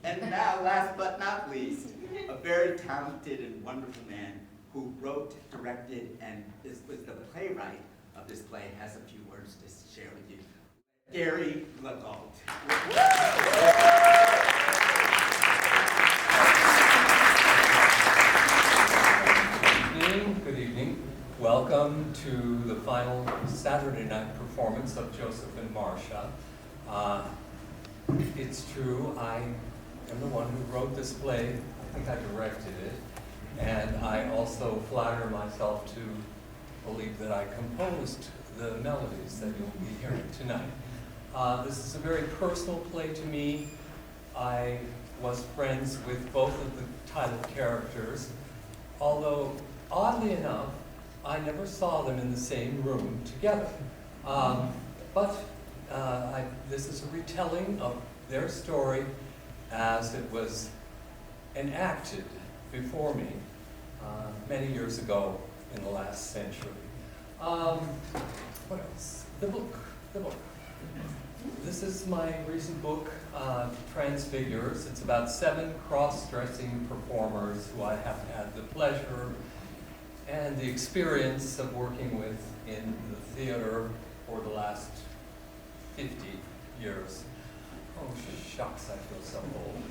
And now, last but not least, a very talented and wonderful man who wrote, directed, and was the playwright of this play, has a few words to share with you. Gary LeGault. Good evening. Welcome to the final Saturday night performance of Joseph and Marsha. It's true, I am the one who wrote this play. I think I directed it. And I also flatter myself to believe that I composed the melodies that you'll be hearing tonight. This is a very personal play to me. I was friends with both of the title characters, although oddly enough, I never saw them in the same room together. This is a retelling of their story as it was enacted before me many years ago in the last century. What else? The book. This is my recent book, Transfigures. It's about 7 cross-dressing performers who I have had the pleasure and the experience of working with in the theater for the last 50 years. Oh, shucks, I feel so old.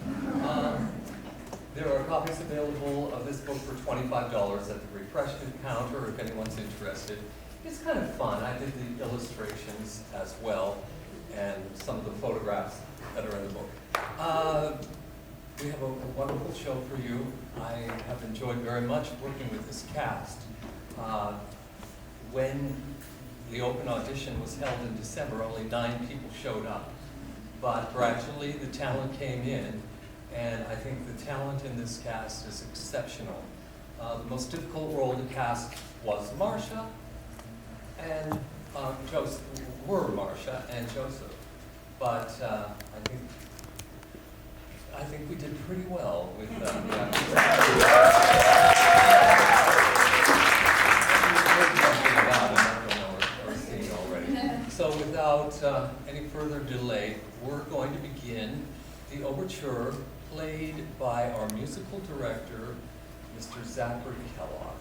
There are copies available of this book for $25 at the refreshment counter if anyone's interested. It's kind of fun. I did the illustrations as well and some of the photographs that are in the book. We have a wonderful show for you. I have enjoyed very much working with this cast. When the open audition was held in December, only 9 people showed up. But gradually the talent came in, and I think the talent in this cast is exceptional. The most difficult role to cast was Marsha and Joseph, were Marsha and Joseph. But I think we did pretty well with the So without any further delay, we're going to begin the overture played by our musical director, Mr. Zachary Kellogg.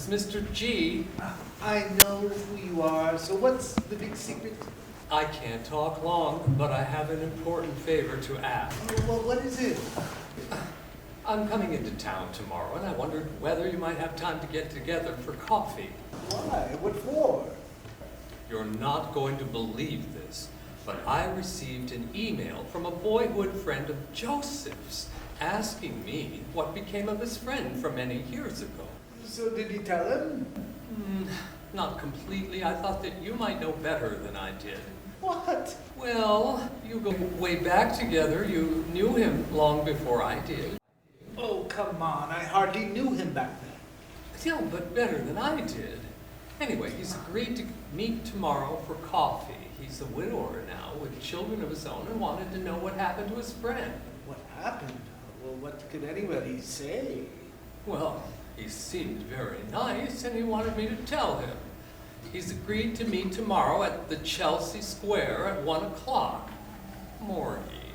is Mr. G. I know who you are, so what's the big secret? I can't talk long, but I have an important favor to ask. Oh, well, what is it? I'm coming into town tomorrow, and I wondered whether you might have time to get together for coffee. Why? What for? You're not going to believe this, but I received an email from a boyhood friend of Joseph's asking me what became of his friend from many years ago. So did you tell him? Not completely. I thought that you might know better than I did. What? Well, you go way back together. You knew him long before I did. Oh, come on. I hardly knew him back then. Yeah, but better than I did. Anyway, he's agreed to meet tomorrow for coffee. He's a widower now with children of his own and wanted to know what happened to his friend. What happened? Well, what could anybody say? Well, he seemed very nice and he wanted me to tell him. He's agreed to meet tomorrow at the Chelsea Square at 1 o'clock. Morgie,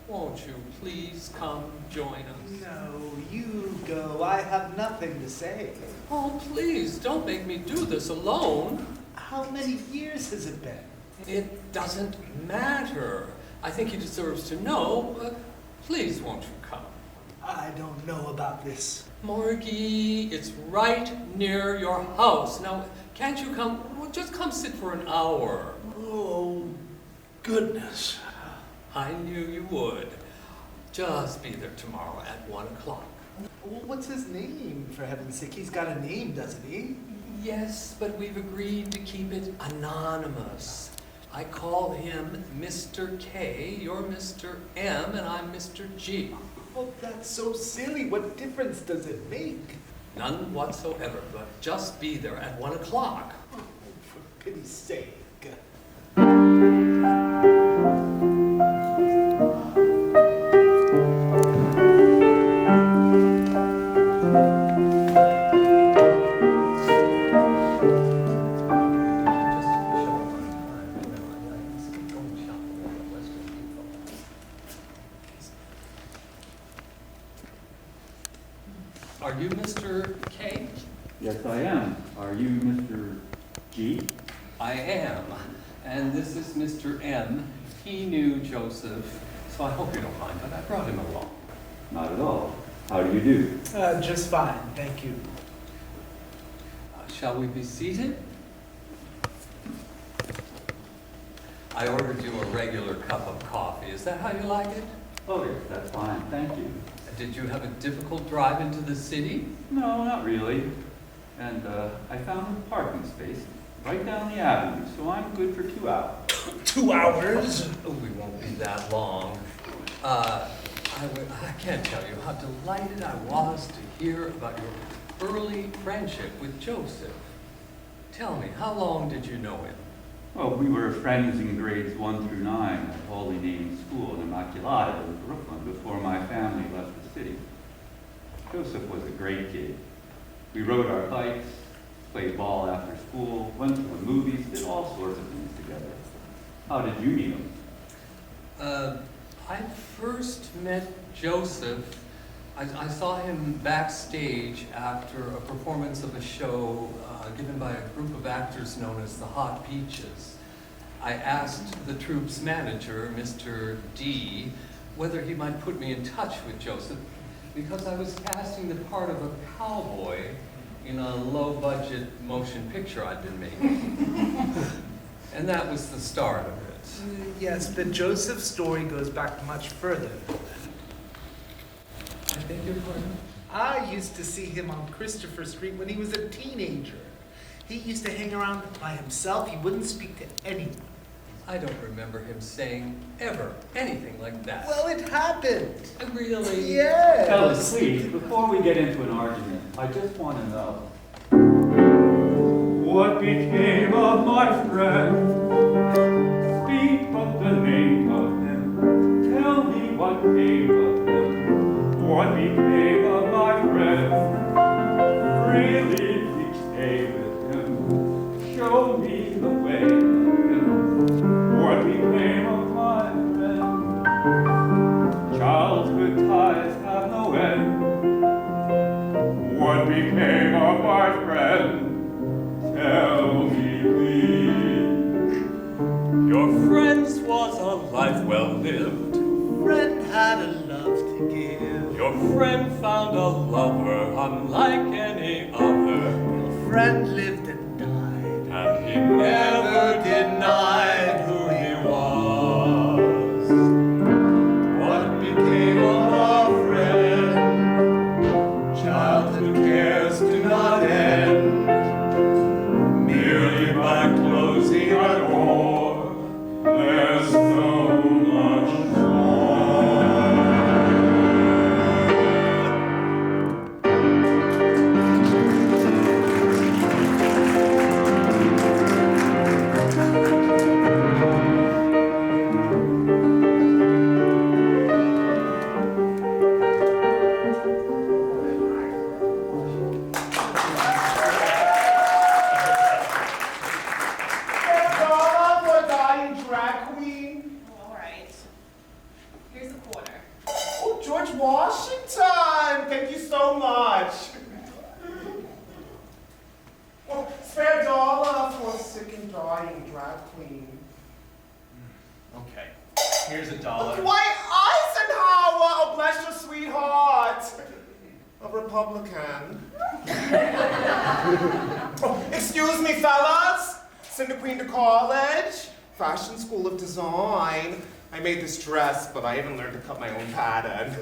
won't you please come join us? No, you go. I have nothing to say. Oh, please, don't make me do this alone. How many years has it been? It doesn't matter. I think he deserves to know. Please, won't you come? I don't know about this. Morgie, it's right near your house. Now, can't you come? Well, just come sit for an hour. Oh, goodness. I knew you would. Just be there tomorrow at 1 o'clock. Well, what's his name, for heaven's sake? He's got a name, doesn't he? Yes, but we've agreed to keep it anonymous. I call him Mr. K, you're Mr. M, and I'm Mr. G. Oh, that's so silly. What difference does it make? None whatsoever, but just be there at 1 o'clock. Oh, for pity's sake. Are you Mr. K? Yes, I am. Are you Mr. G? I am. And this is Mr. M. He knew Joseph, so I hope you don't mind, but I brought him along. Not at all. How do you do? Just fine, thank you. Shall we be seated? I ordered you a regular cup of coffee. Is that how you like it? Oh, yes, that's fine. Thank you. Did you have a difficult drive into the city? No, not really. And I found a parking space right down the avenue, so I'm good for 2 hours. 2 hours? Oh, we won't be that long. I can't tell you how delighted I was to hear about your early friendship with Joseph. Tell me, how long did you know him? Well, we were friends in grades 1 through 9 at Holy Name School in Immaculata in Brooklyn before my family left the city. Joseph was a great kid. We rode our bikes, played ball after school, went to the movies, did all sorts of things together. How did you meet him? I first met Joseph. I saw him backstage after a performance of a show given by a group of actors known as the Hot Peaches. I asked the troupe's manager, Mr. D, whether he might put me in touch with Joseph because I was casting the part of a cowboy in a low-budget motion picture I'd been making. And that was the start of it. Yes, but Joseph's story goes back much further. I beg your pardon? I used to see him on Christopher Street when he was a teenager. He used to hang around by himself. He wouldn't speak to anyone. I don't remember him saying ever anything like that. Well, it happened. Really? Yes. Fellas, please, before we get into an argument, I just want to know. What became of my friend? Speak but the name of him. Tell me what came of him. What became of my friend? Really, please stay with him. Show me the way of him. What became of my friend? Childhood ties have no end. What became of my friend? well lived. Friend had a love to give. Your friend found a lover unlike any other. Your friend lived and died. And he never denied who he was. What became of our friend? Childhood cares do not end. Merely by closing our door, there's so much Washington! Thank you so much. Well, spare dollar for a sick and dying drag queen. Okay, here's $1. Why, Eisenhower! Oh, bless your sweetheart. A Republican. Oh, excuse me, fellas. Send the queen to college. Fashion School of Design. I made this dress, but I haven't learned to cut my own pattern.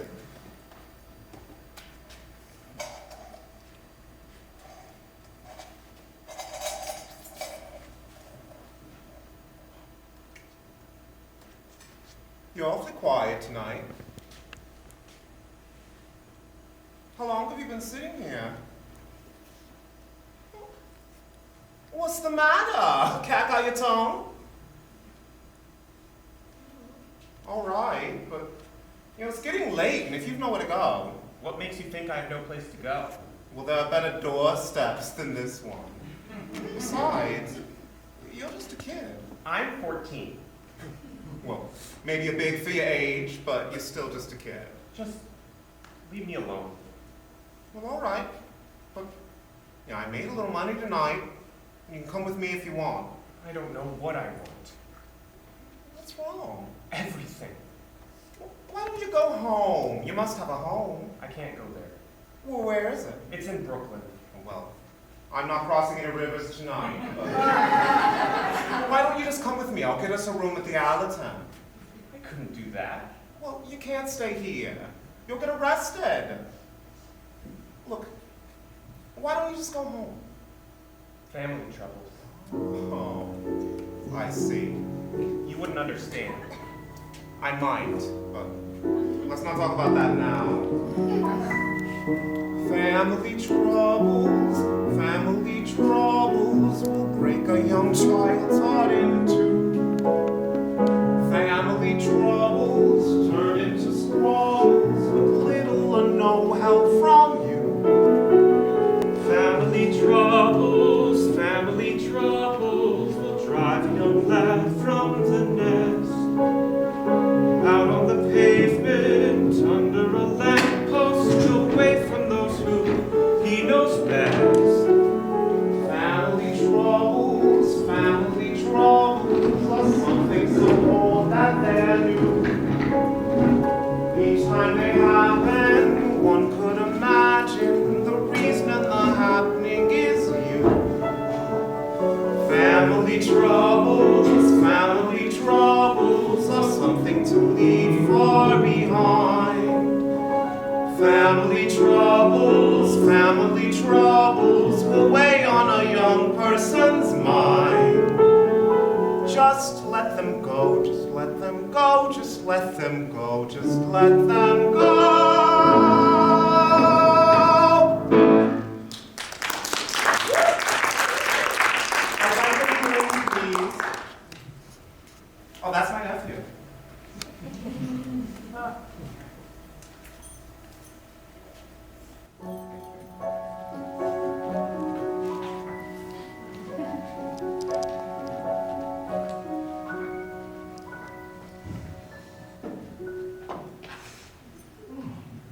You're awfully quiet tonight. How long have you been sitting here? What's the matter? Cat got your tongue? All right, but it's getting late, and if you've nowhere to go. What makes you think I have no place to go? Well, there are better doorsteps than this one. Besides, you're just a kid. I'm 14. Well, maybe you're big for your age, but you're still just a kid. Just leave me alone. Well, all right. But, I made a little money tonight. You can come with me if you want. I don't know what I want. What's wrong? Everything. Well, why don't you go home? You must have a home. I can't go there. Well, where is it? It's in Brooklyn. Well, I'm not crossing any rivers tonight. But why don't you just come with me? I'll get us a room at the Allerton. I couldn't do that. Well, you can't stay here. You'll get arrested. Look, why don't you just go home? Family troubles. Oh, I see. You wouldn't understand. I might, but let's not talk about that now. Family troubles will break a young child's heart in two. Family troubles turn into squabbles with little or no help from you. Family troubles will drive a young lad from the nest. Out on the pavement, under a lamppost, away from those who he knows best. Family troubles are something so old that they're new. Each time they happen, one could imagine the reason and the happening is you. Family troubles are something to leave far behind. Family troubles will weigh on a young person's mind. Just let them go, just let them go, just let them go, just let them go. Please. Oh, that's my nephew.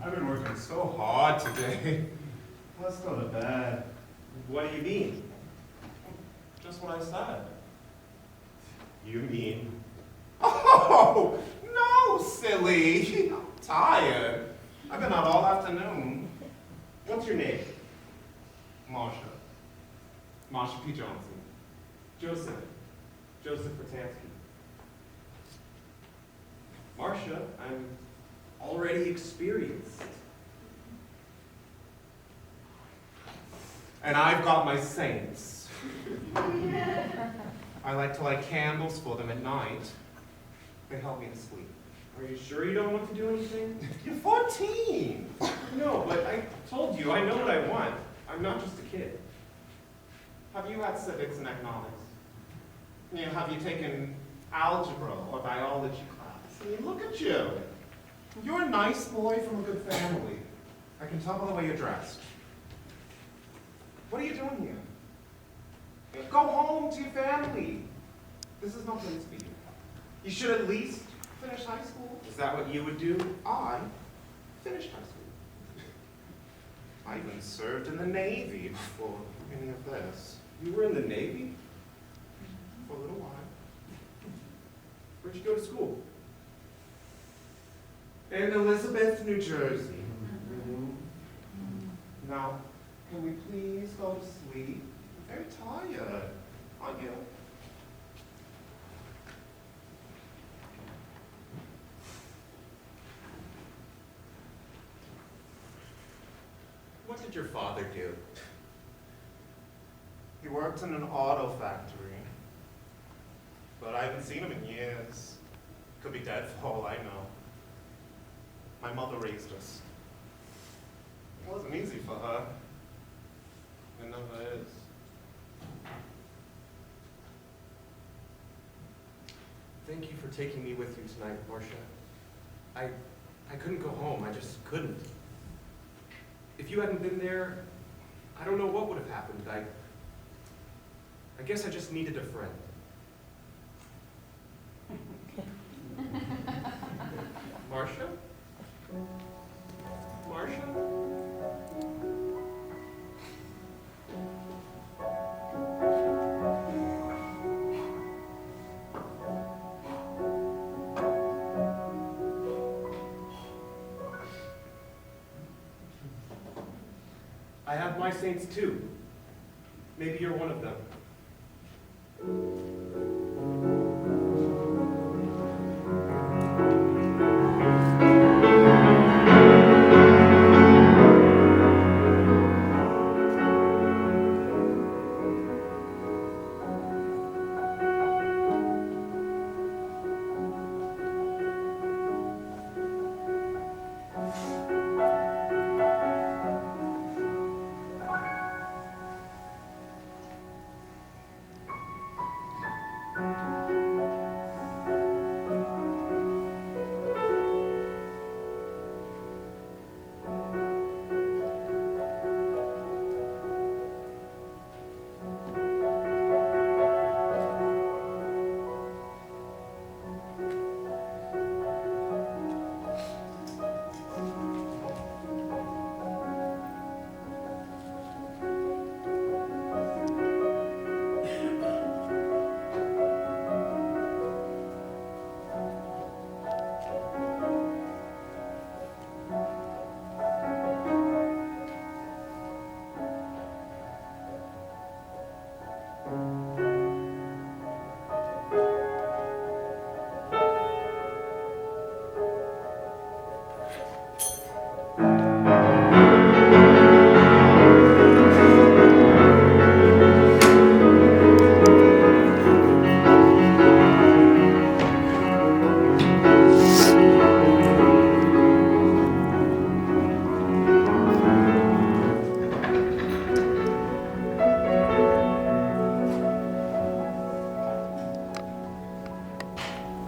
I've been working so hard today. Let's go to bed. What do you mean? Just what I said. You mean? Oh, silly. I'm tired. I've been out all afternoon. What's your name? Marsha. Marsha P. Johnson. Joseph. Joseph Bertansky. Marsha, I'm already experienced. And I've got my saints. I like to light candles for them at night. They help me to sleep. Are you sure you don't want to do anything? You're 14. No, but I told you, I know what I want. I'm not just a kid. Have you had civics and economics? You know, have you taken algebra or biology class? I mean, look at you. You're a nice boy from a good family. I can tell by the way you're dressed. What are you doing here? Go home to your family. This is no place for you. You should at least finish high school. Is that what you would do? I finished high school. I even served in the Navy before any of this. You were in the Navy? For a little while. Where'd you go to school? In Elizabeth, New Jersey. Now, can we please go to sleep? I'm very tired, aren't you? What did your father do? He worked in an auto factory. But I haven't seen him in years. Could be dead for all I know. My mother raised us. It wasn't easy for her. It never is. Thank you for taking me with you tonight, Marsha. I couldn't go home. I just couldn't. If you hadn't been there, I don't know what would have happened. I guess I just needed a friend. Marsha? Marsha? I have my saints too. Maybe you're one of them.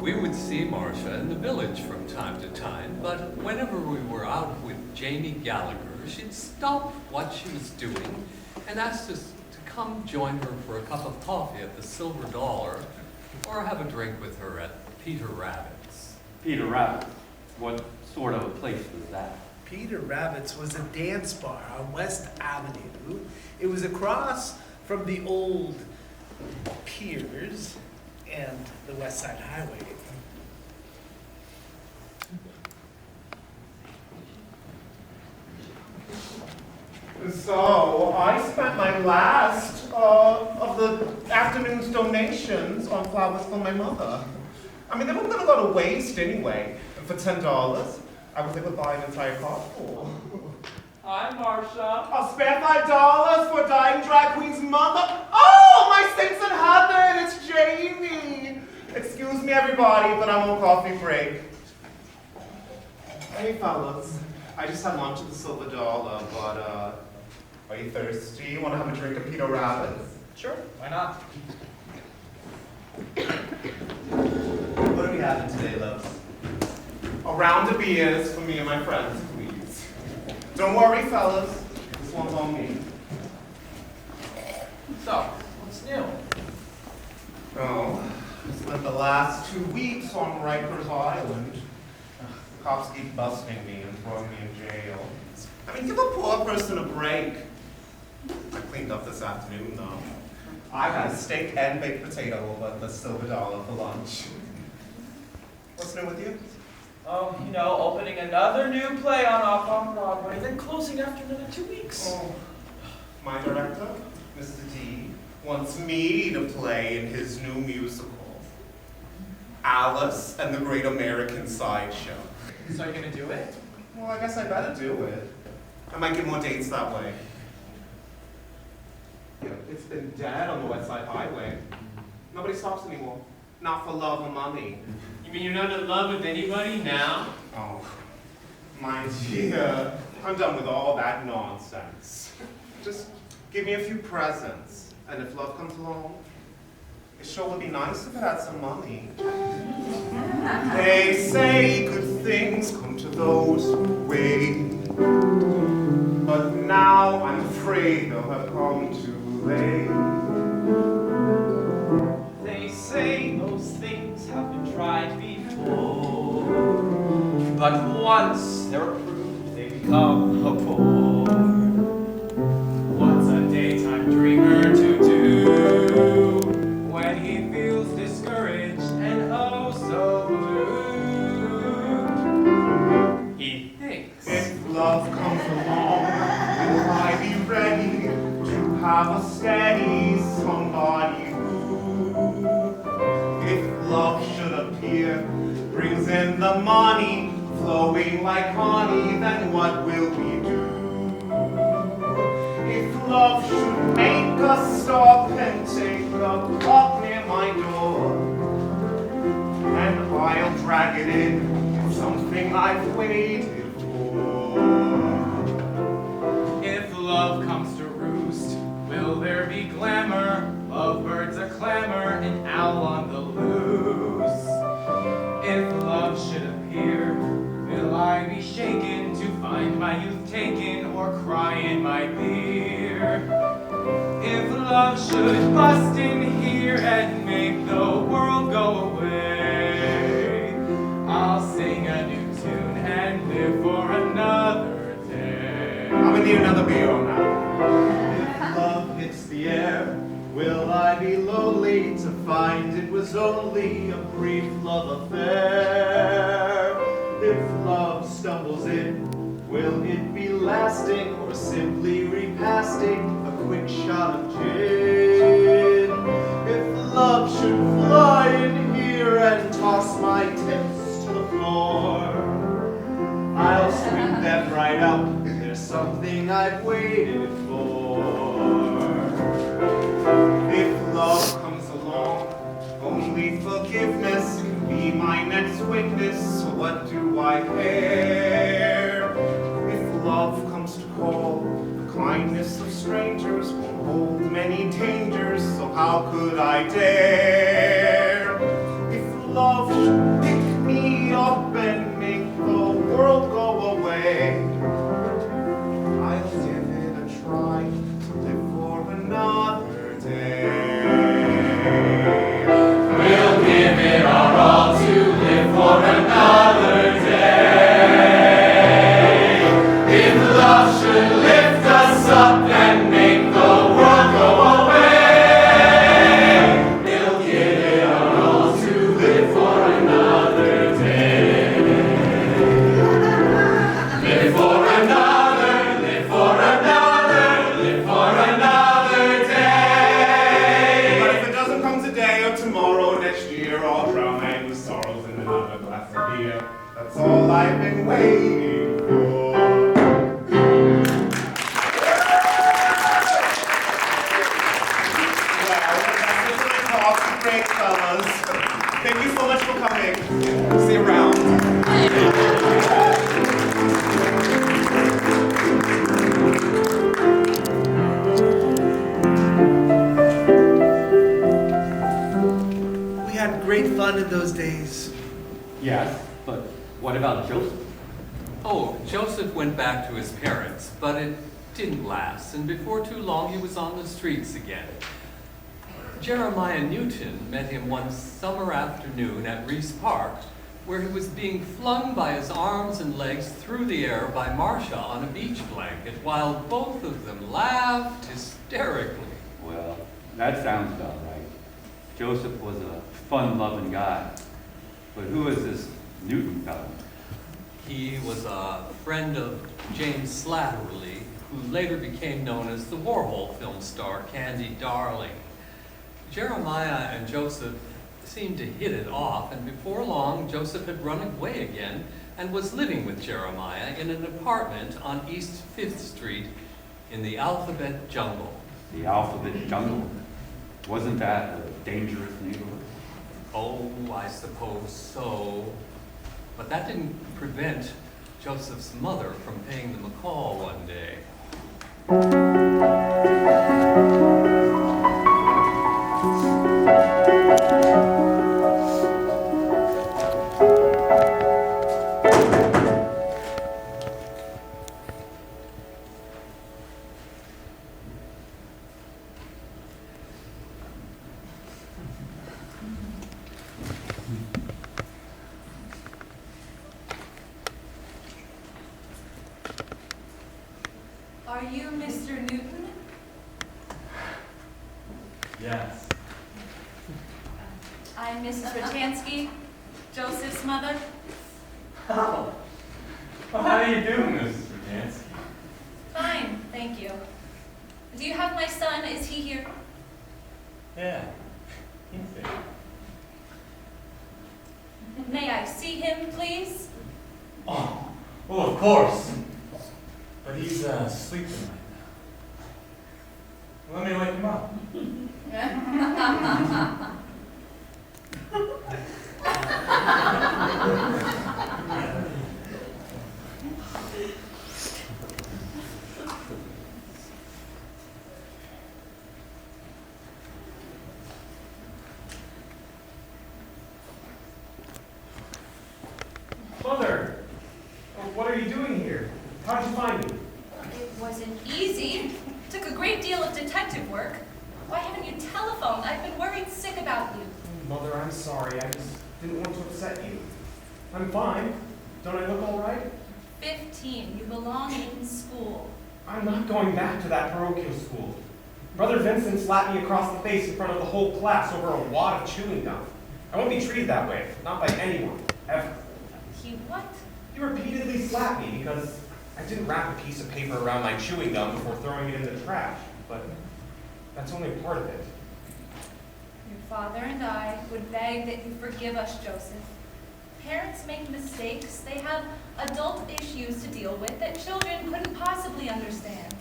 We would see Marsha in the village from time to time, but whenever we were out with Jamie Gallagher, she'd stop what she was doing and ask us to come join her for a cup of coffee at the Silver Dollar or have a drink with her at Peter Rabbit's. Peter Rabbit, what sort of a place was that? Peter Rabbit's was a dance bar on West Avenue. It was across from the old piers and the West Side Highway. So, I spent my last of the afternoon's donations on flowers for my mother. I mean, they weren't gonna go to waste anyway. And for $10, I was able to buy an entire car full. Hi, Marsha. I'll spare $5 for a dying drag queen's mother. Oh, my saints in heaven, it's Jamie. Excuse me, everybody, but I'm on coffee break. Hey, fellas. I just had lunch at the Silver Dollar, but, are you thirsty? You want to have a drink of Peter Rabbit? Sure, why not? What are we having today, loves? A round of beers for me and my friends, please. Don't worry, fellas. This one's on me. So, what's new? Oh, I spent the last 2 weeks on Rikers Island. The cops keep busting me and throwing me in jail. I mean, give a poor person a break. I cleaned up this afternoon, though. I had a steak and baked potato over at the Silver Dollar for lunch. What's new with you? Oh, you know, opening another new play on Broadway, then closing after another 2 weeks. Oh, my director, Mr. D, wants me to play in his new musical, Alice and the Great American Sideshow. So you're gonna do it? Well, I guess I better do it. I might get more dates that way. It's been dead on the West Side Highway. Nobody stops anymore. Not for love or money. You mean you're not in love with anybody now? Oh, my dear, I'm done with all that nonsense. Just give me a few presents, and if love comes along, it sure would be nice if it had some money. They say good things come to those who wait, but now I'm afraid they'll have come too late. They say those things have been tried before, but once they're approved, they become a bore. What's a daytime dreamer to do when he feels discouraged and oh so blue? He thinks. If love comes along, will I be ready to have a steady somebody who, if love should appear, brings in the money, flowing like honey, then what will we do? If love should make us stop and take a walk near my door, and I'll drag it in, it's something I've waited for. If love comes to roost, will there be glamour, lovebirds a clamor, and owl on the loose? If love should appear, will I be shaken to find my youth taken or cry in my beer? If love should bust in here and make the world go away, I'll sing a new tune and live for another day. I'm gonna need another beer on that. If love hits the air, will I be lonely to find it was only a brief love affair? If love stumbles in, will it be lasting or simply repasting a quick shot of gin? If love should fly in here and toss my tips to the floor, I'll sweep them right up. There's something I've waited for. If love comes along, only forgiveness can be my next witness. So what do I care? If love comes to call, the kindness of strangers won't hold many dangers. So how could I dare? If love should pick me up and make the world go away, I'll give it a try to live for another day. We'll give it our all to live for another day. If love should lift us up and make the world go away, we'll It's all I've been waiting for. Great, fellas. Thank you so much for coming. See you around. We had great fun in those days. Yes, but what about Joseph? Oh, Joseph went back to his parents, but it didn't last, and before too long he was on the streets again. Jeremiah Newton met him one summer afternoon at Reese Park, where he was being flung by his arms and legs through the air by Marsha on a beach blanket, while both of them laughed hysterically. Well, that sounds about right. Joseph was a fun-loving guy. But who is this Newton fellow? He was a friend of James Slattery, who later became known as the Warhol film star Candy Darling. Jeremiah and Joseph seemed to hit it off, and before long, Joseph had run away again and was living with Jeremiah in an apartment on East 5th Street in the Alphabet Jungle. The Alphabet Jungle? Wasn't that a dangerous neighborhood? Oh, I suppose so. But that didn't prevent Joseph's mother from paying them a call one day. Are you Mr. Newton? Yes. I'm Mrs. Ratansky, Joseph's mother. Oh. Well, how do you do, Mrs. Ratansky? Fine, thank you. Do you have my son? Is he here? Yeah. He's there. May I see him, please? Oh, well, of course. But he's sleeping right now. Let me wake him up. Mother! What are you doing here? How'd you find me? It wasn't easy. Took a great deal of detective work. Why haven't you telephoned? I've been worried sick about you. Mother, I'm sorry. I just didn't want to upset you. I'm fine. Don't I look all right? 15. You belong in school. I'm not going back to that parochial school. Brother Vincent slapped me across the face in front of the whole class over a wad of chewing gum. I won't be treated that way. Not by anyone. Ever. He what? He repeatedly slapped me because I didn't wrap a piece of paper around my chewing gum before throwing it in the trash. But that's only part of it. Your father and I would beg that you forgive us, Joseph. Parents make mistakes. They have adult issues to deal with that children couldn't possibly understand.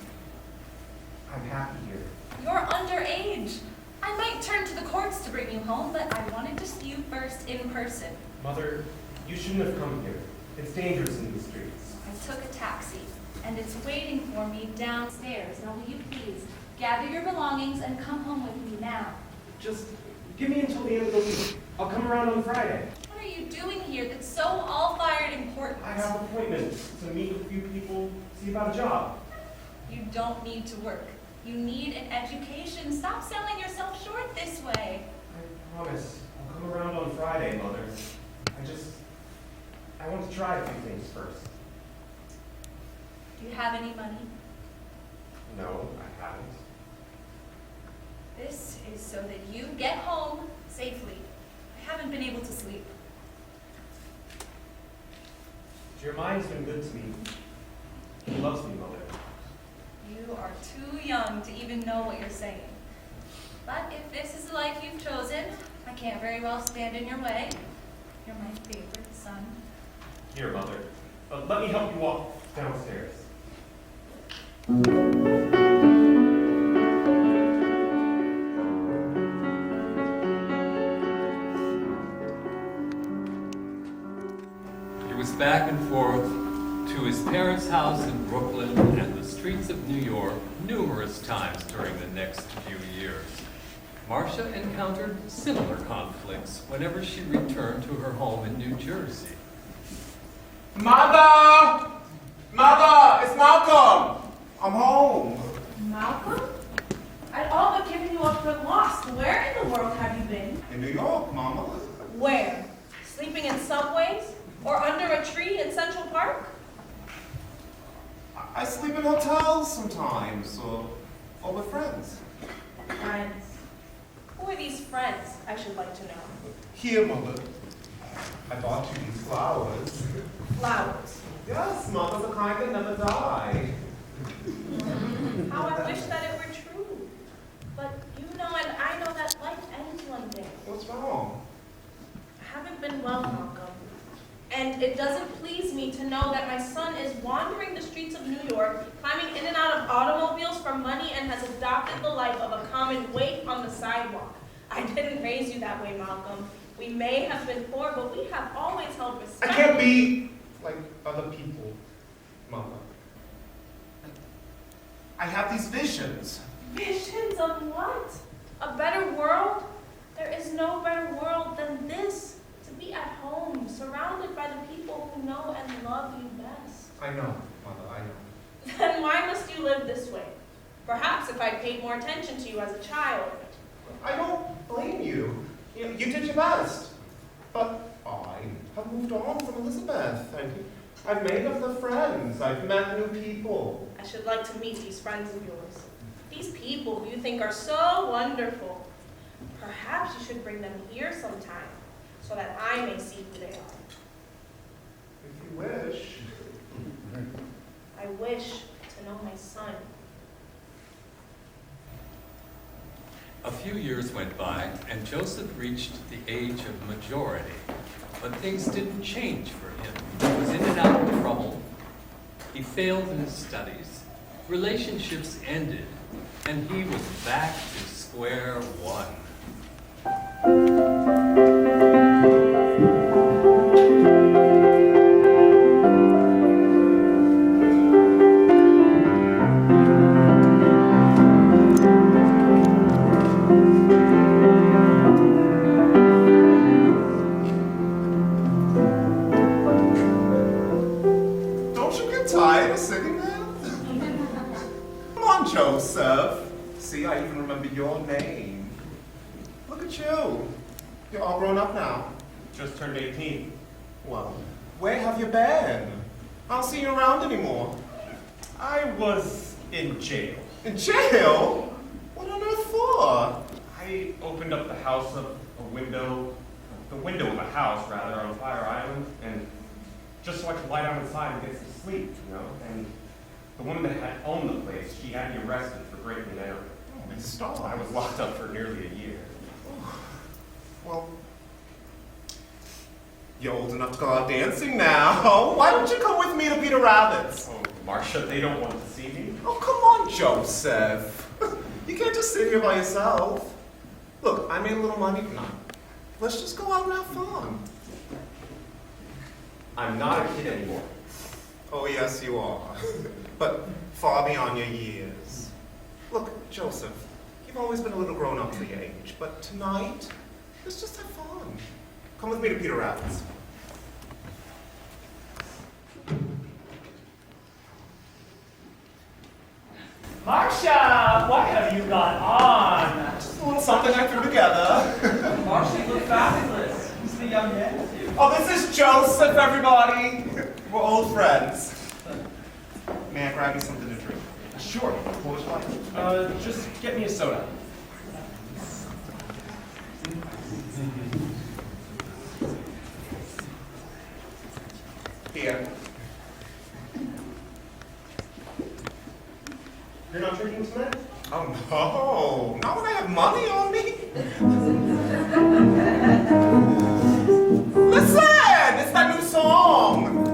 I'm happy here. You're underage. I might turn to the courts to bring you home, but I wanted to see you first in person. Mother, you shouldn't have come here. It's dangerous in these streets. I took a taxi, and it's waiting for me downstairs. Now will you please gather your belongings and come home with me now? Just give me until the end of the week. I'll come around on Friday. What are you doing here that's so all-fired important? I have appointments to meet with a few people, see about a job. You don't need to work. You need an education. Stop selling yourself short this way. I promise. I'll come around on Friday, Mother. I want to try a few things first. Do you have any money? No, I haven't. This is so that you get home safely. I haven't been able to sleep. Jeremiah's been good to me. He loves me, Mother. You are too young to even know what you're saying. But if this is the life you've chosen, I can't very well stand in your way. You're my favorite son. Here, Mother. Let me help you walk downstairs. He was back and forth to his parents' house in Brooklyn and the streets of New York numerous times during the next few years. Marsha encountered similar conflicts whenever she returned to her home in New Jersey. Mother! Mother! It's Malcolm! I'm home. Malcolm? I'd all but given you up for lost. Where in the world have you been? In New York, Mama. Where? Sleeping in subways? Or under a tree in Central Park? I sleep in hotels sometimes, or with friends. Friends. Who are these friends, I should like to know? Here, Mother. I bought you these flowers. Flowers. Yes, Mother, the kind that never die. How I wish that it were true. But you know and I know that life ends one day. What's wrong? I haven't been well, Malcolm. And it doesn't please me to know that my son is wandering the streets of New York, climbing in and out of automobiles for money, and has adopted the life of a common waif on the sidewalk. I didn't raise you that way, Malcolm. We may have been poor, but we have always held respect. I can't be like other people, Mama. I have these visions. Visions of what? A better world? There is no better world than this. To be at home, surrounded by the people who know and love you best. I know, Mother, I know. Then why must you live this way? Perhaps if I paid more attention to you as a child. I don't blame you. You did your best. But I have moved on from Elizabeth. I've made other friends. I've met new people. I should like to meet these friends of yours. These people who you think are so wonderful. Perhaps you should bring them here sometime, so that I may see who they are. If you wish. I wish to know my son. A few years went by, and Joseph reached the age of majority, but things didn't change for him. He was in and out of trouble. He failed in his studies. Relationships ended, and he was back to square one. Don't you get tired of singing that? Come on, Joseph. See, I even remember your name. Look at you. You're all grown up now. Just turned 18. Well, where have you been? I don't see you around anymore. I was in jail. In jail? What on earth for? I opened up the window of a house, rather, on Fire Island, and just so I could lie down inside and get some sleep, you know? And the woman that had owned the place, she had me arrested for breaking and entering. Oh, stop. I was locked up for nearly a year. Well, you're old enough to go out dancing now. Why don't you come with me to Peter Rabbit's? Oh, Marsha, they don't want to see me. Oh, come on, Joseph. You can't just sit here by yourself. Look, I made a little money tonight. Let's just go out and have fun. I'm not a kid anymore. Oh, yes, you are. But far beyond your years. Look, Joseph, you've always been a little grown up for your age, but tonight, let's just have fun. Come with me to Peter Rabbit's. Marsha, what have you got on? Just a little something I threw together. Marsha, you look fabulous. Who's the young man with you? Oh, this is Joseph, everybody. We're old friends. May I grab you something to drink? Sure. What would you like? Just get me a soda. Here. You're not drinking tonight? Oh, no. Not when I have money on me. Listen! It's that new song.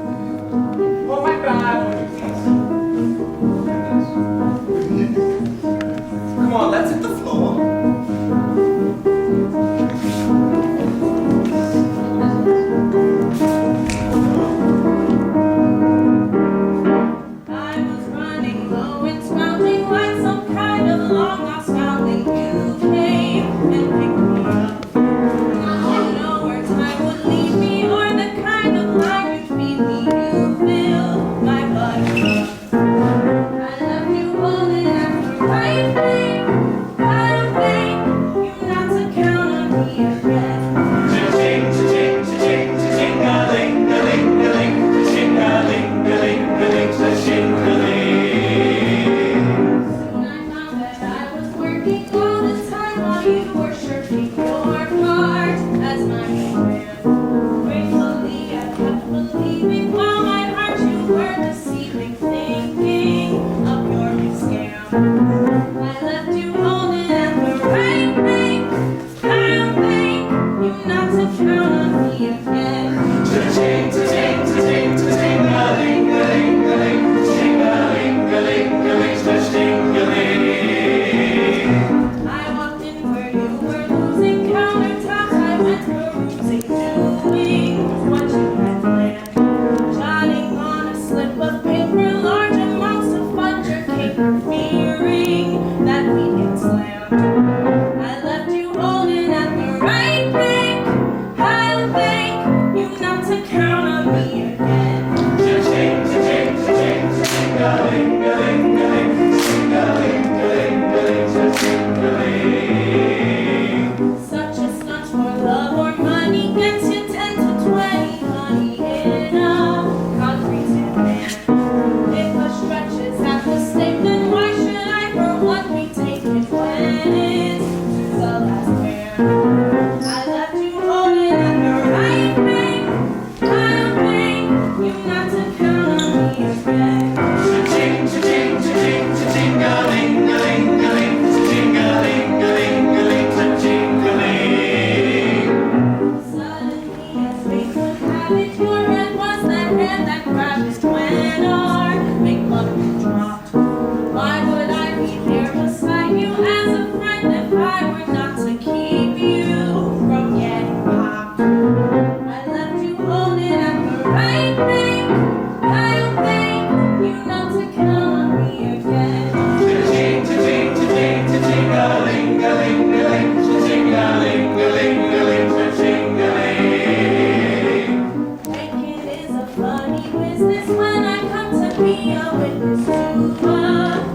you is this: when I come to be a witness to a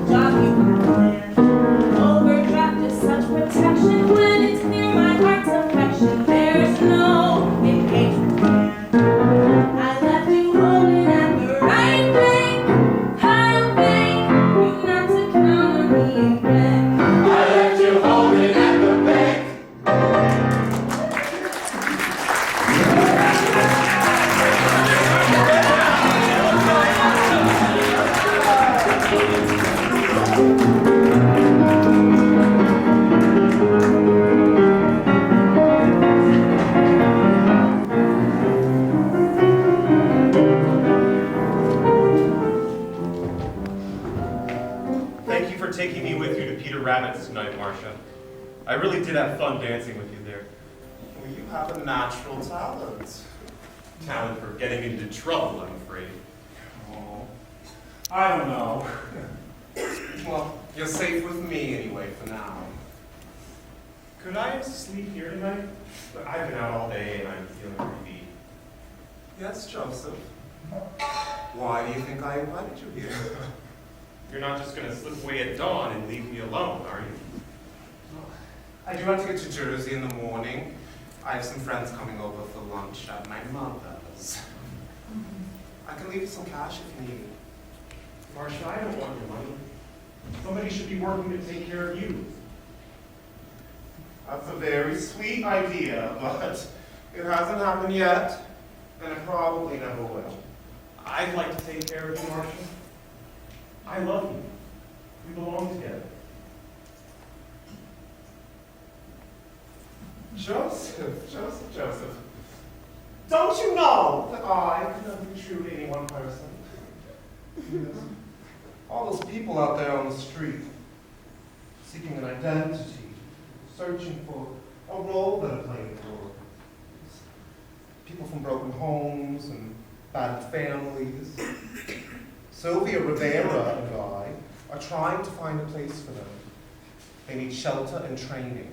job you have planned. Overdraft is such protection when it's clear my heart's affection. There's no engagement plan. I left you holding at the right bank. I'll beg you not to count on me again. I left you holding at the bank. Thank you for taking me with you to Peter Rabbit's tonight, Marsha. I really did have fun dancing with you there. Well, you have a natural talent. Talent for getting into trouble, I'm afraid. Oh, I don't know. Well, you're safe with me anyway for now. Could I sleep here tonight? I've been out all day and I'm feeling pretty beat. Yes, Joseph. Why do you think I invited you here? You're not just going to slip away at dawn and leave me alone, are you? I do have to get to Jersey in the morning. I have some friends coming over for lunch at my mother's. I can leave you some cash if you need it. Marsha, I don't want your money. Somebody should be working to take care of you. That's a very sweet idea, but it hasn't happened yet, and it probably never will. I'd like to take care of you, Marsha. I love you. We belong together. Joseph. Don't you know that I can never be true to any one person? Yes. All those people out there on the street, seeking an identity, searching for a role that to play in the world. People from broken homes and bad families. Sylvia Rivera and I are trying to find a place for them. They need shelter and training.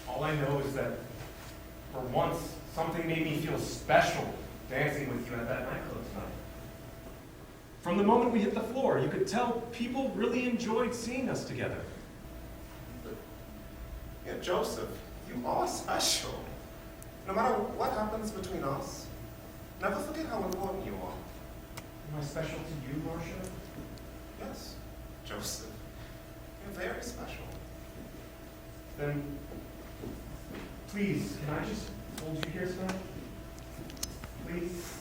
All I know is that for once, something made me feel special dancing with you at that nightclub tonight. From the moment we hit the floor, you could tell people really enjoyed seeing us together. Yeah, Joseph, you are special. No matter what happens between us, never forget how important you are. Am I special to you, Marsha? Yes, Joseph, you're very special. Then, please, can I just hold you here tonight? Please?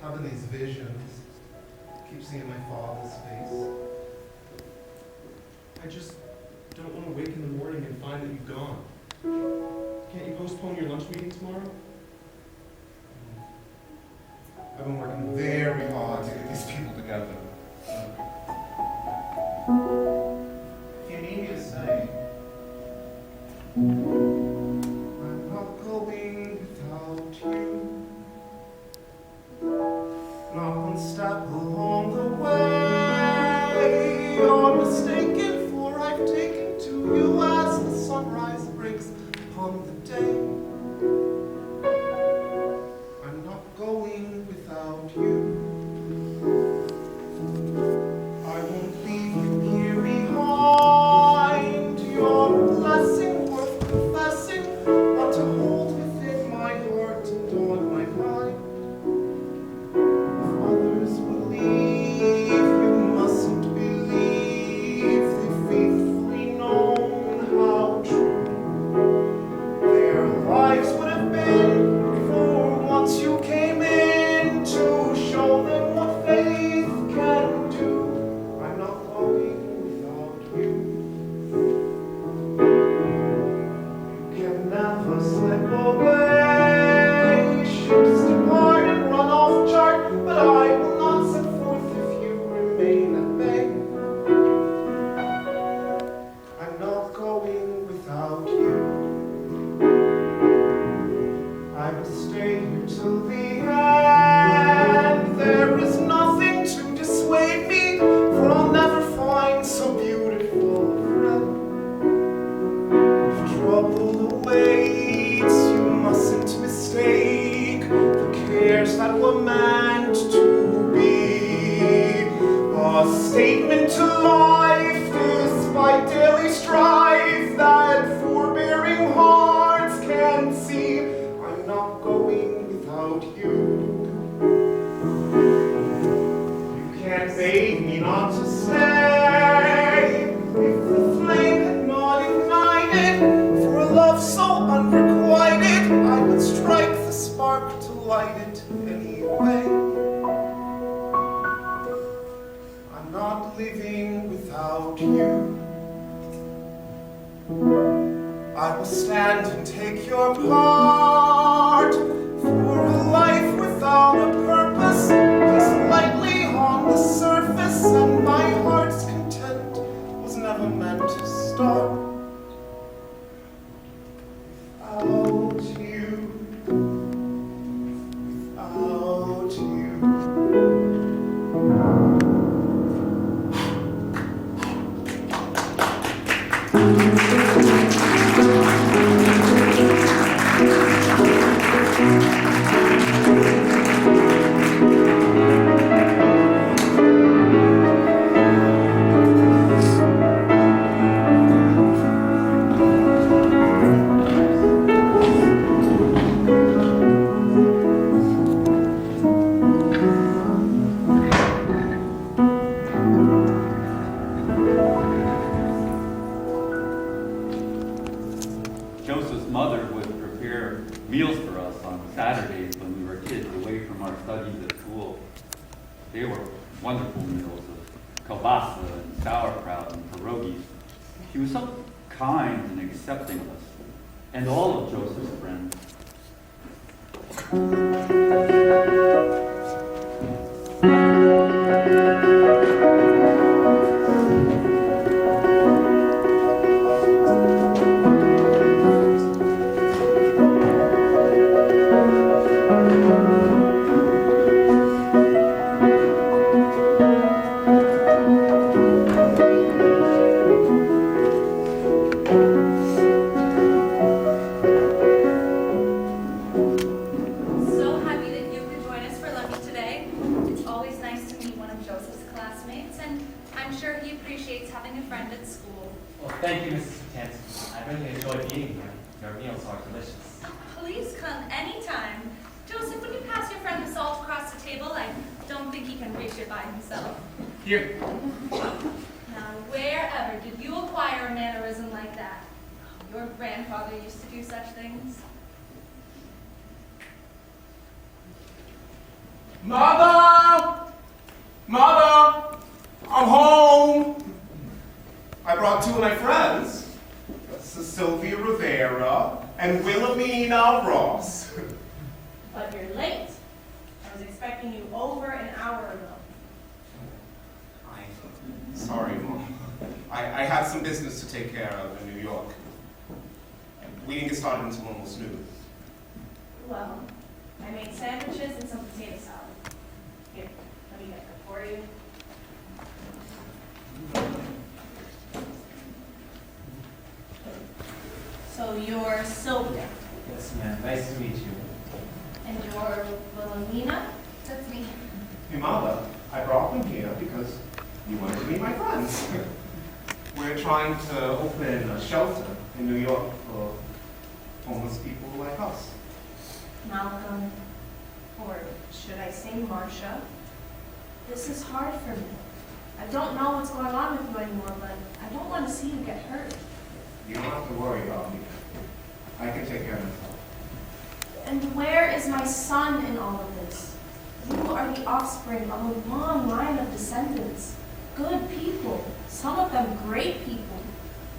Having these visions, keep seeing my father's face. I just don't want to wake in the morning and find that you've gone. Can't you postpone your lunch meeting tomorrow? I've been working very hard to get these people together. If you need me to say, I'm not going without you. Not one step along the way. You're mistaken, for I've taken to you as the sunrise breaks upon the day. I'm not going without you. I won't leave you here behind. Your blessing worth confessing, what to hold within my heart and on my mind. Others believe, you mustn't believe A statement to life, despite daily strife, that forbearing hearts can see. I'm not going without you. You can't beg me not to stay. If the flame had not ignited, for a love so unrequited, I would strike the spark to light it anyway. I'm not living without you. I will stand and take your part, for a life without a purpose is lightly on the surface, and my heart's content was never meant to start without you, without you. Joseph's mother would prepare meals for us on Saturdays when we were kids away from our studies at school. They were wonderful meals of kielbasa and sauerkraut and pierogies. She was so kind and accepting of us, and all of Joseph's friends. Thank you, Mrs. Stanton. I really enjoyed eating here. Your meals are delicious. Please come anytime. Joseph, would you pass your friend the salt across the table? I don't think he can reach it by himself. Here. Now, wherever did you acquire a mannerism like that? Your grandfather used to do such things. Mother! Mother! I'm home! I brought two of my friends, Sylvia Rivera and Wilhelmina Ross. But you're late. I was expecting you over an hour ago. Sorry, Mom. I had some business to take care of in New York. We didn't get started until almost noon. Well, I made sandwiches and some potato salad. Here, let me get that for you. So you're Sylvia. Yes, ma'am. Nice to meet you. And you're Wilhelmina? That's me. Hey, Mother, I brought them here because you wanted to meet my friends. We're trying to open a shelter in New York for homeless people like us. Malcolm, or should I say Marsha? This is hard for me. I don't know what's going on with you anymore, but I don't want to see you get hurt. You don't have to worry about me. I can take care of myself. And where is my son in all of this? You are the offspring of a long line of descendants. Good people, some of them great people,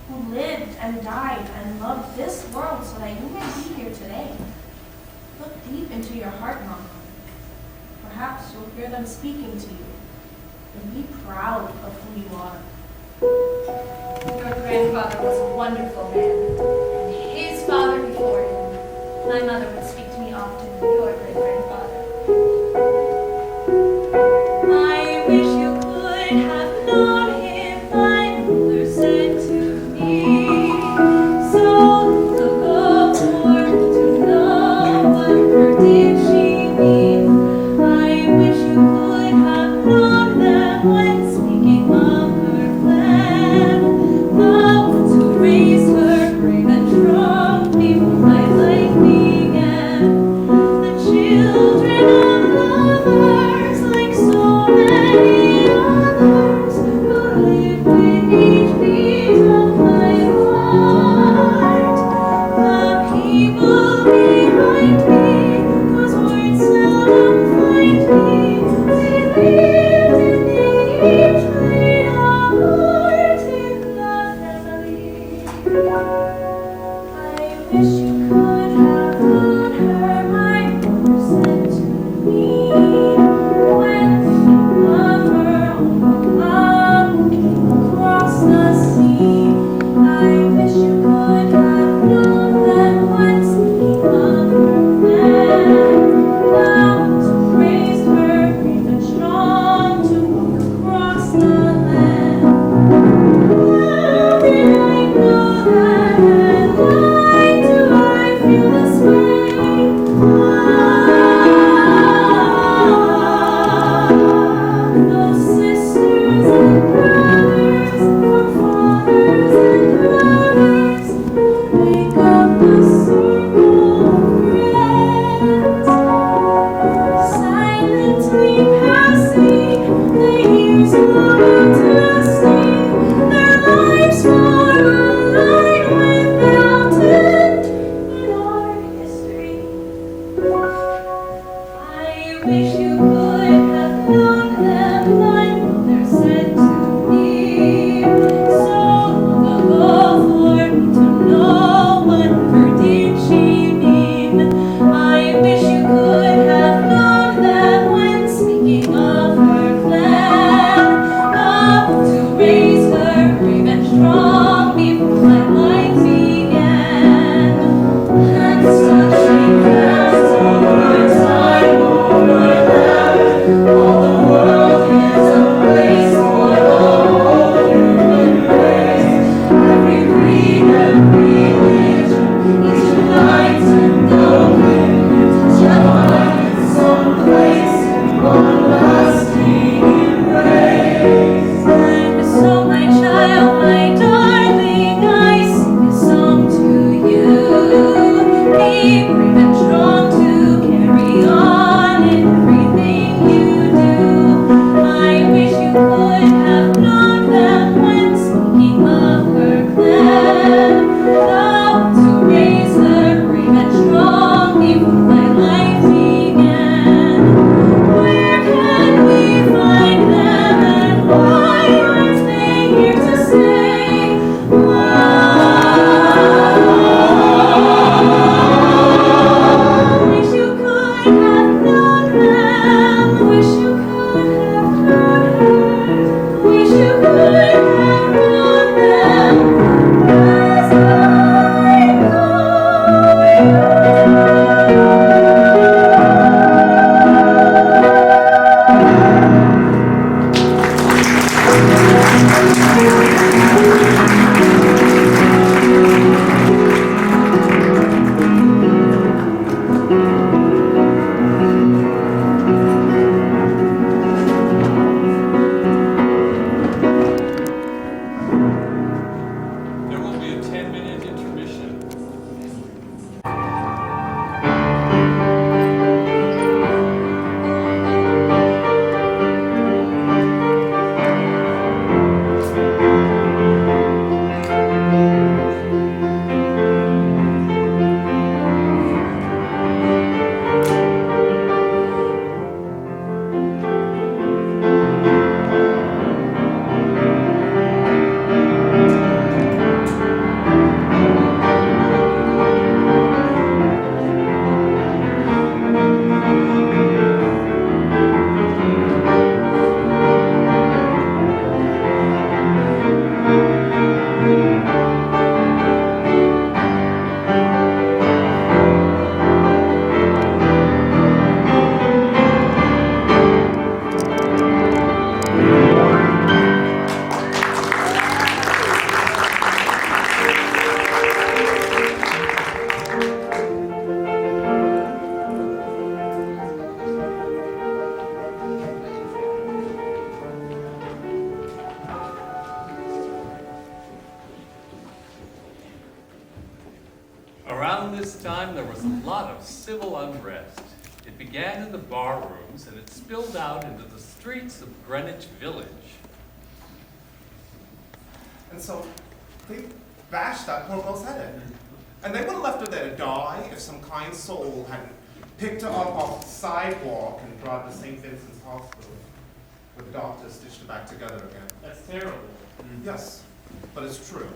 who lived and died and loved this world so that you may be here today. Look deep into your heart, Malcolm. Perhaps you'll hear them speaking to you. And be proud of who you are. Your grandfather was a wonderful man, and his father before him. My mother would speak to me often of your great-grandfather. I wish you could have known him, my mother said to me. So look upward to know what her did she mean. I wish you could have known them when speaking. Around this time, there was a lot of civil unrest. It began in the bar rooms, and it spilled out into the streets of Greenwich Village. And so they bashed that poor girl's head in. And they would have left her there to die if some kind soul hadn't picked her up off the sidewalk and brought her to St. Vincent's Hospital, where the doctors stitched her back together again. That's terrible. Yes, but it's true.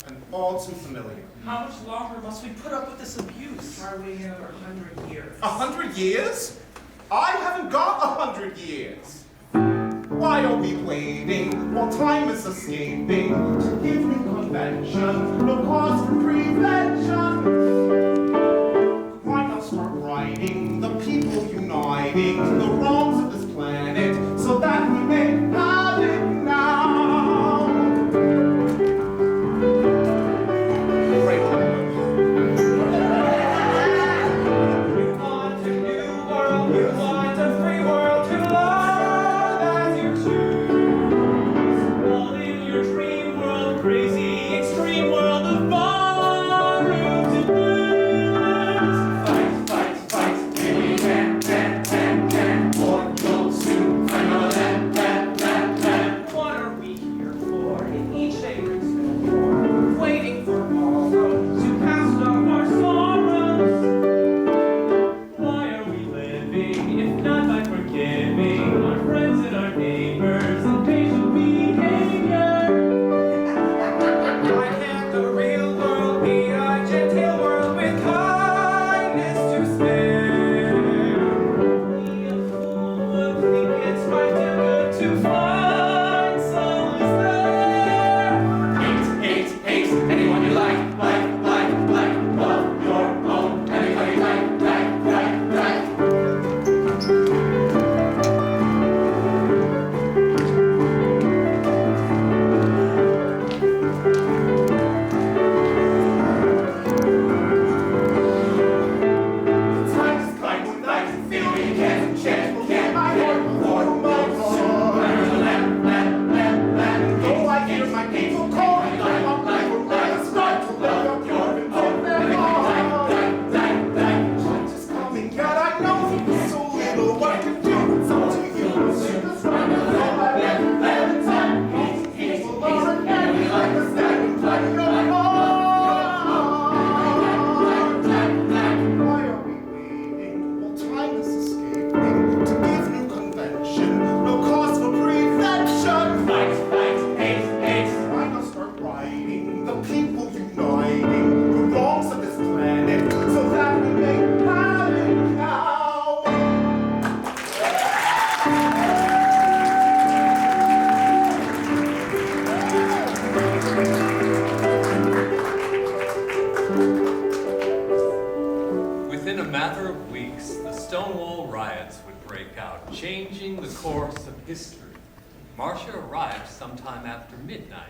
And all too familiar. How much longer must we put up with this abuse? Are we another 100 years? 100 years? I haven't got 100 years. Why are we waiting while time is escaping to give new convention, no cause for prevention? Why not start writing, the people uniting, the wrongs of this planet, so that we may have it now? Marsha arrived sometime after midnight,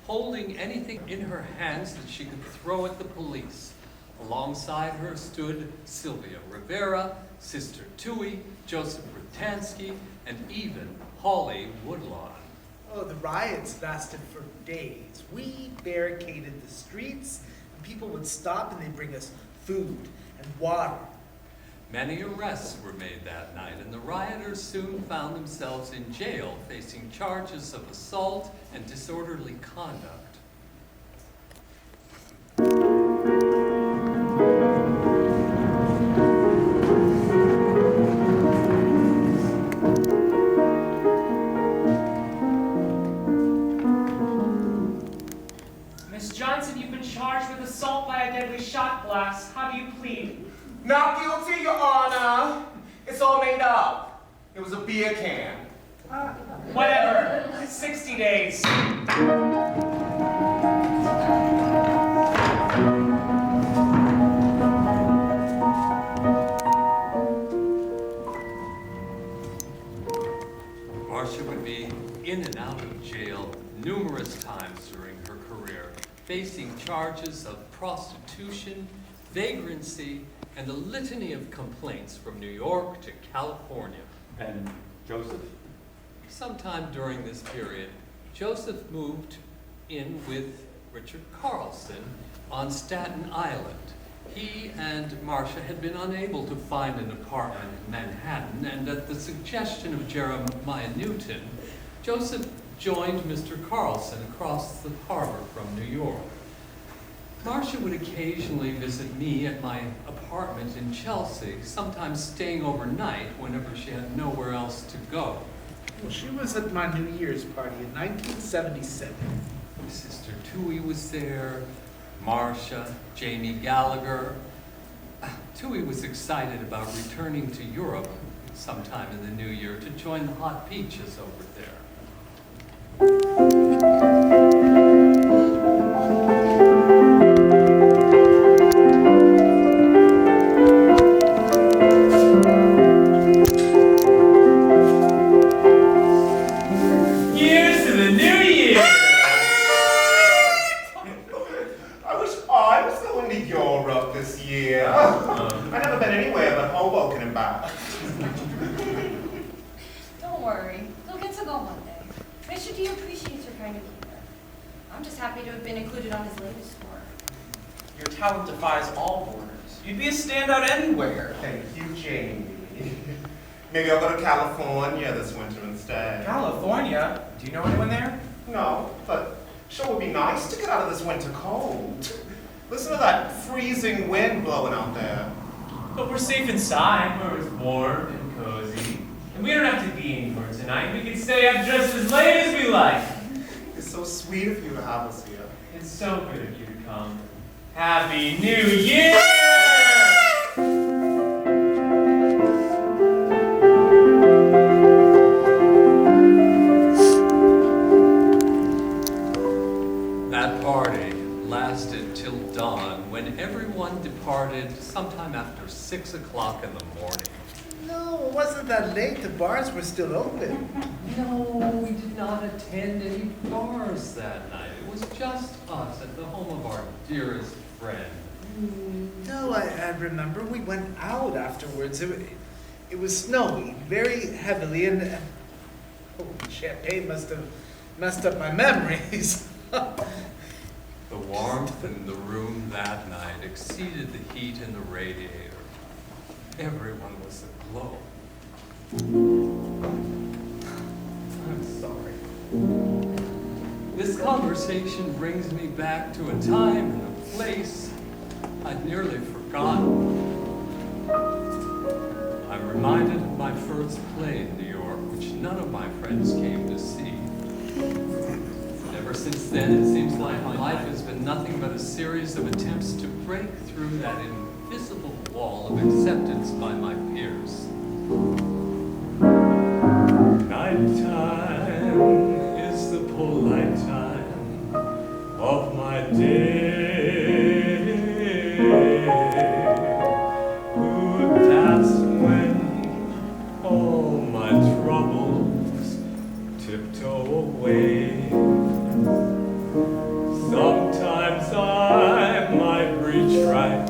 holding anything in her hands that she could throw at the police. Alongside her stood Sylvia Rivera, Sister Tui, Joseph Rutansky, and even Holly Woodlawn. Oh, the riots lasted for days. We barricaded the streets, and people would stop and they'd bring us food and water. Many arrests were made that night, and the rioters soon found themselves in jail facing charges of assault and disorderly conduct. Miss Johnson, you've been charged with assault by a deadly shot glass. How do you plead? Not guilty, Your Honor. It's all made up. It was a beer can. Whatever. 60 days. Marsha would be in and out of jail numerous times during her career, facing charges of prostitution, vagrancy, and a litany of complaints from New York to California. And Joseph? Sometime during this period, Joseph moved in with Richard Carlson on Staten Island. He and Marsha had been unable to find an apartment in Manhattan, and at the suggestion of Jeremiah Newton, Joseph joined Mr. Carlson across the harbor from New York. Marsha would occasionally visit me at my apartment in Chelsea, sometimes staying overnight whenever she had nowhere else to go. Well, she was at my New Year's party in 1977. My sister Tui was there, Marsha, Jamie Gallagher. Tui was excited about returning to Europe sometime in the new year to join the hot beaches over there. Here's to the new year! I wish I was going to Europe this year. I've never been anywhere but Hoboken and back. Don't worry, you'll get to go one day. Mr. D appreciates your kind of humor. I'm just happy to have been included on his latest tour. Your talent defies all borders. You'd be a standout anywhere. Thank you, Jamie. Maybe I'll go to California this winter instead. California? Do you know anyone there? No, but sure would be nice to get out of this winter cold. Listen to that freezing wind blowing out there. But we're safe inside, where it's warm and cozy. And we don't have to be anywhere tonight. We can stay up just as late as we like. It's so sweet of you to have us here. It's so good of you to come. Happy New Year! That party lasted till dawn, when everyone departed sometime after 6 o'clock in the morning. No, it wasn't that late. The bars were still open. No, we did not attend any bars that night. It was just us at the home of our dearest friend. No, I remember we went out afterwards. It was snowing very heavily, and champagne must have messed up my memories. The warmth in the room that night exceeded the heat in the radiator. Everyone was aglow. I'm sorry. This conversation brings me back to a time and a place I'd nearly forgotten. I'm reminded of my first play in New York, which none of my friends came to see. Ever since then, it seems like my life has been nothing but a series of attempts to break through that invisible wall of acceptance by my peers. Nighttime is the polite time of my day. Ooh, that's when all my troubles tiptoe away. Sometimes I might reach right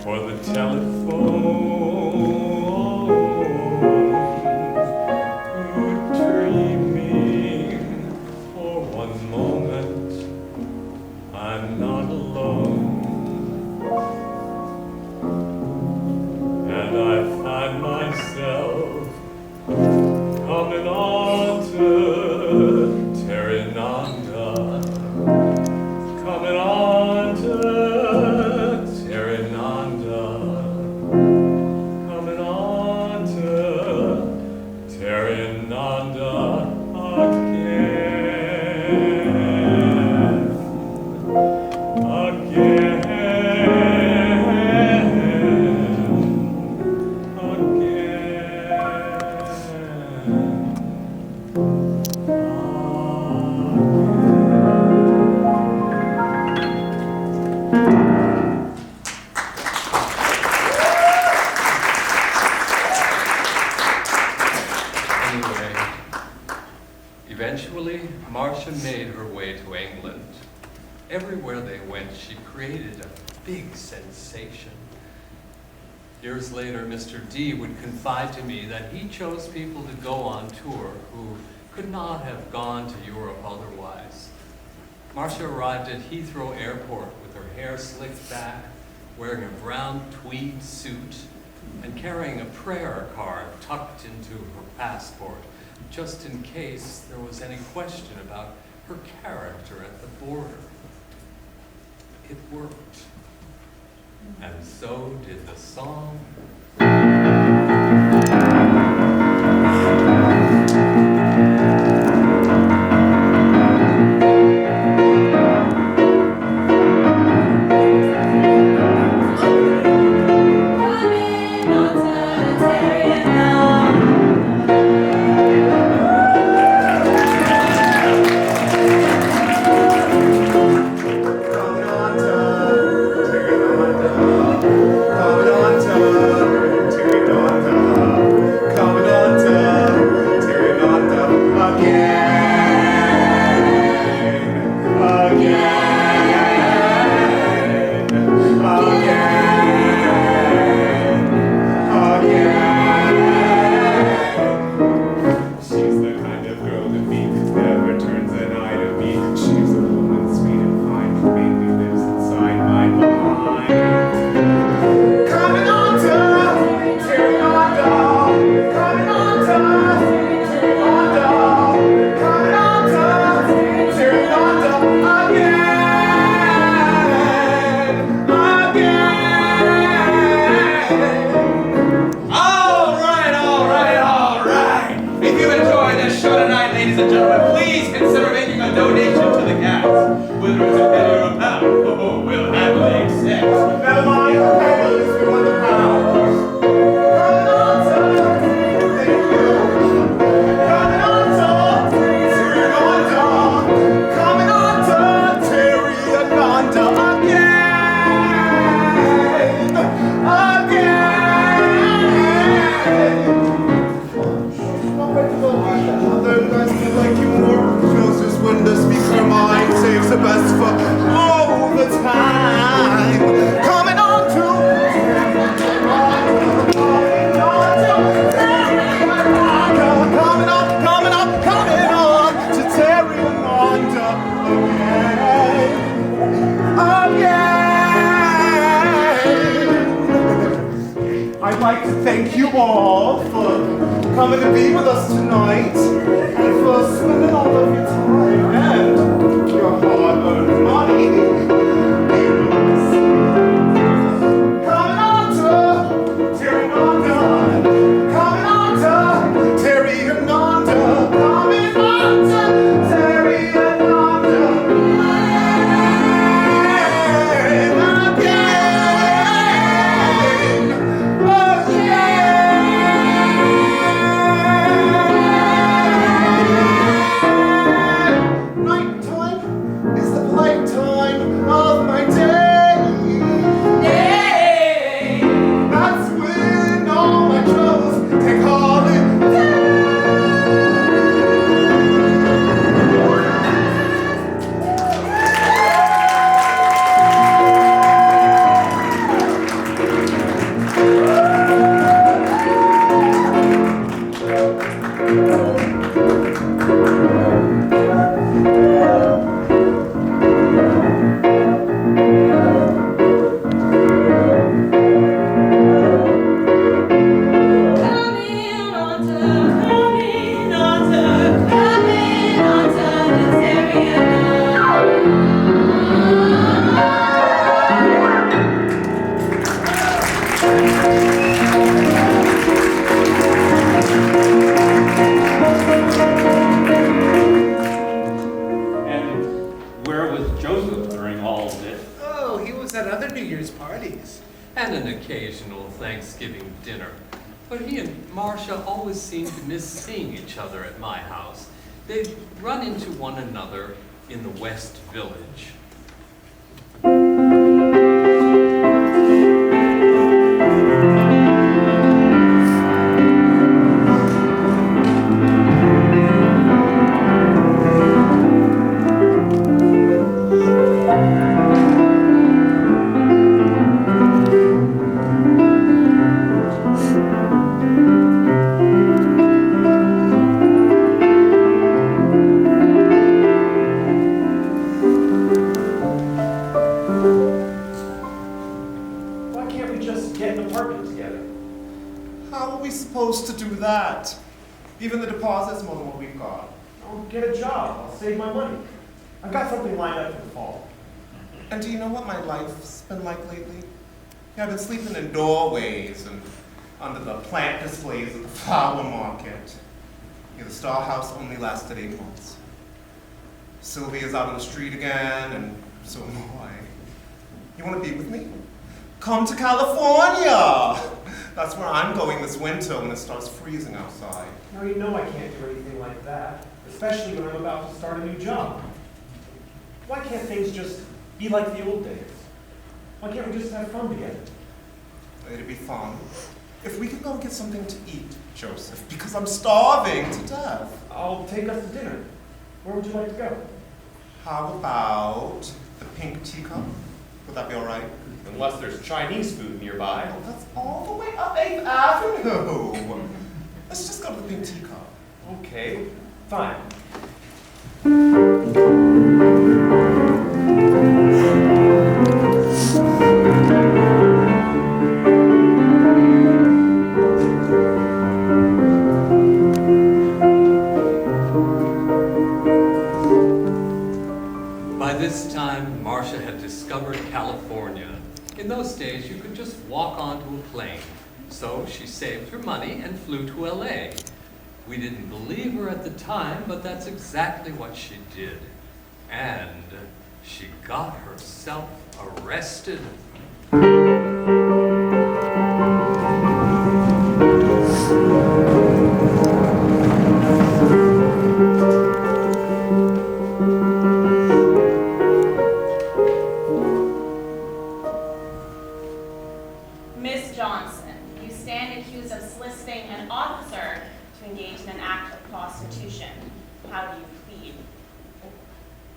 for the telephone, dreaming for one moment I'm not alone, and I find myself coming on to Terrananda, coming on to Terrananda, coming on to Terrananda again, again, Anyway, eventually, Marsha made her way to England. Everywhere they went, she created a big sensation. Years later, Mr. D would confide to me that he chose people to go on tour who could not have gone to Europe otherwise. Marsha arrived at Heathrow Airport with her hair slicked back, wearing a brown tweed suit and carrying a prayer card tucked into her passport, just in case there was any question about her character at the border. It worked. And so did the song. And an occasional Thanksgiving dinner. But he and Marsha always seemed to miss seeing each other at my house. They'd run into one another in the West Village. Even the deposit's more than what we've got. I'll get a job. I'll save my money. I've got something lined up for the fall. And do you know what my life's been like lately? Yeah, I've been sleeping in doorways and under the plant displays at the flower market. Yeah, the Star House only lasted 8 months. Sylvia's out on the street again, and so am I. You want to be with me? Come to California! That's where I'm going this winter when it starts freezing outside. Now you know I can't do anything like that, especially when I'm about to start a new job. Why can't things just be like the old days? Why can't we just have fun together? It'd be fun. If we could go get something to eat, Joseph, because I'm starving to death. I'll take us to dinner. Where would you like to go? How about the Pink Teacup? Would that be all right? Unless there's Chinese food nearby. Oh, that's all the way up 8th Avenue. Let's just go to the Pink Teacup. Okay, fine. By this time, Marsha had discovered California. In those days, you could just walk onto a plane. So she saved her money and flew to LA. We didn't believe her at the time, but that's exactly what she did. And she got herself arrested. Miss Johnson, you stand accused of soliciting an officer to engage in an act of prostitution. How do you plead?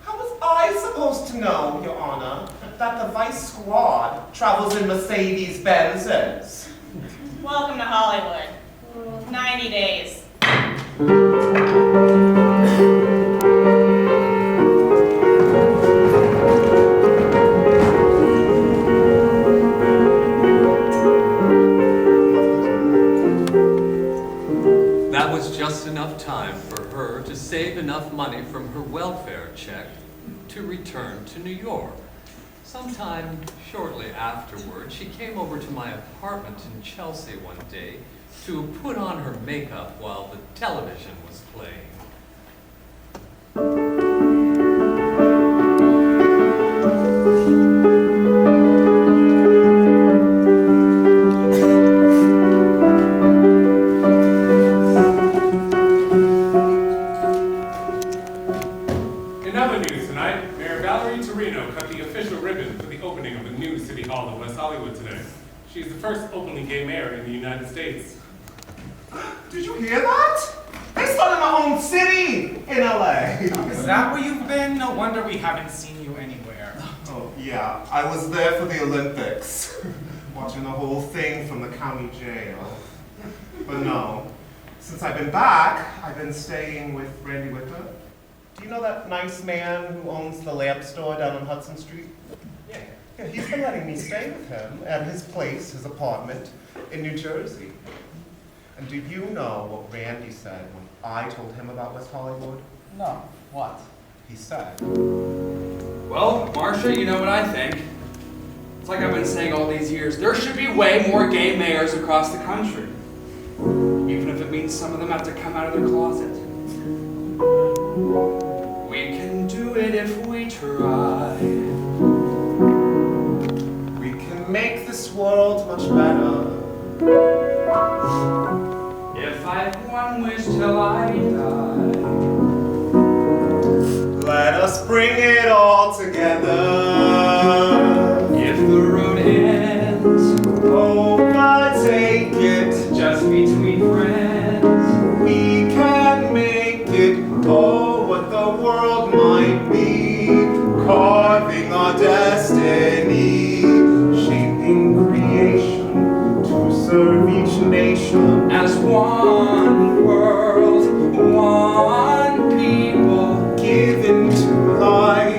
How was I supposed to know, Your Honor, that the Vice Squad travels in Mercedes-Benzes? Welcome to Hollywood. 90 days. That was just enough time for her to save enough money from her welfare check to return to New York. Sometime shortly afterward, she came over to my apartment in Chelsea one day to put on her makeup while the television was playing. She's the first openly gay mayor in the United States. Did you hear that? They started my own city in LA. Is that where you've been? No wonder we haven't seen you anywhere. Oh, yeah. I was there for the Olympics, watching the whole thing from the county jail. But no, since I've been back, I've been staying with Randy Witter. Do you know that nice man who owns the lamp store down on Hudson Street? Yeah, he's been letting me stay with him at his place, his apartment, in New Jersey. And do you know what Randy said when I told him about West Hollywood? No. What? He said, well, Marsha, you know what I think. It's like I've been saying all these years. There should be way more gay mayors across the country. Even if it means some of them have to come out of their closet. We can do it if we try. Make this world much better. If I have one wish till I die, let us bring it all together. If the road ends, overtake it. Just between friends, we can make it. Oh, what the world might be, carving our destiny. Creation to serve each nation as one world, one people, given to life.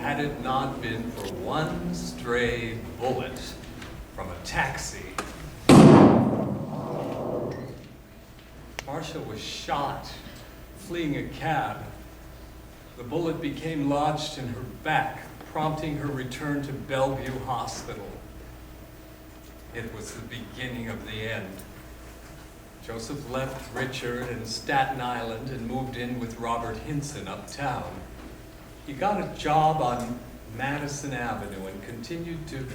had it not been for one stray bullet from a taxi. Marsha was shot, fleeing a cab. The bullet became lodged in her back, prompting her return to Bellevue Hospital. It was the beginning of the end. Joseph left Richard in Staten Island and moved in with Robert Hinson uptown. He got a job on Madison Avenue and continued to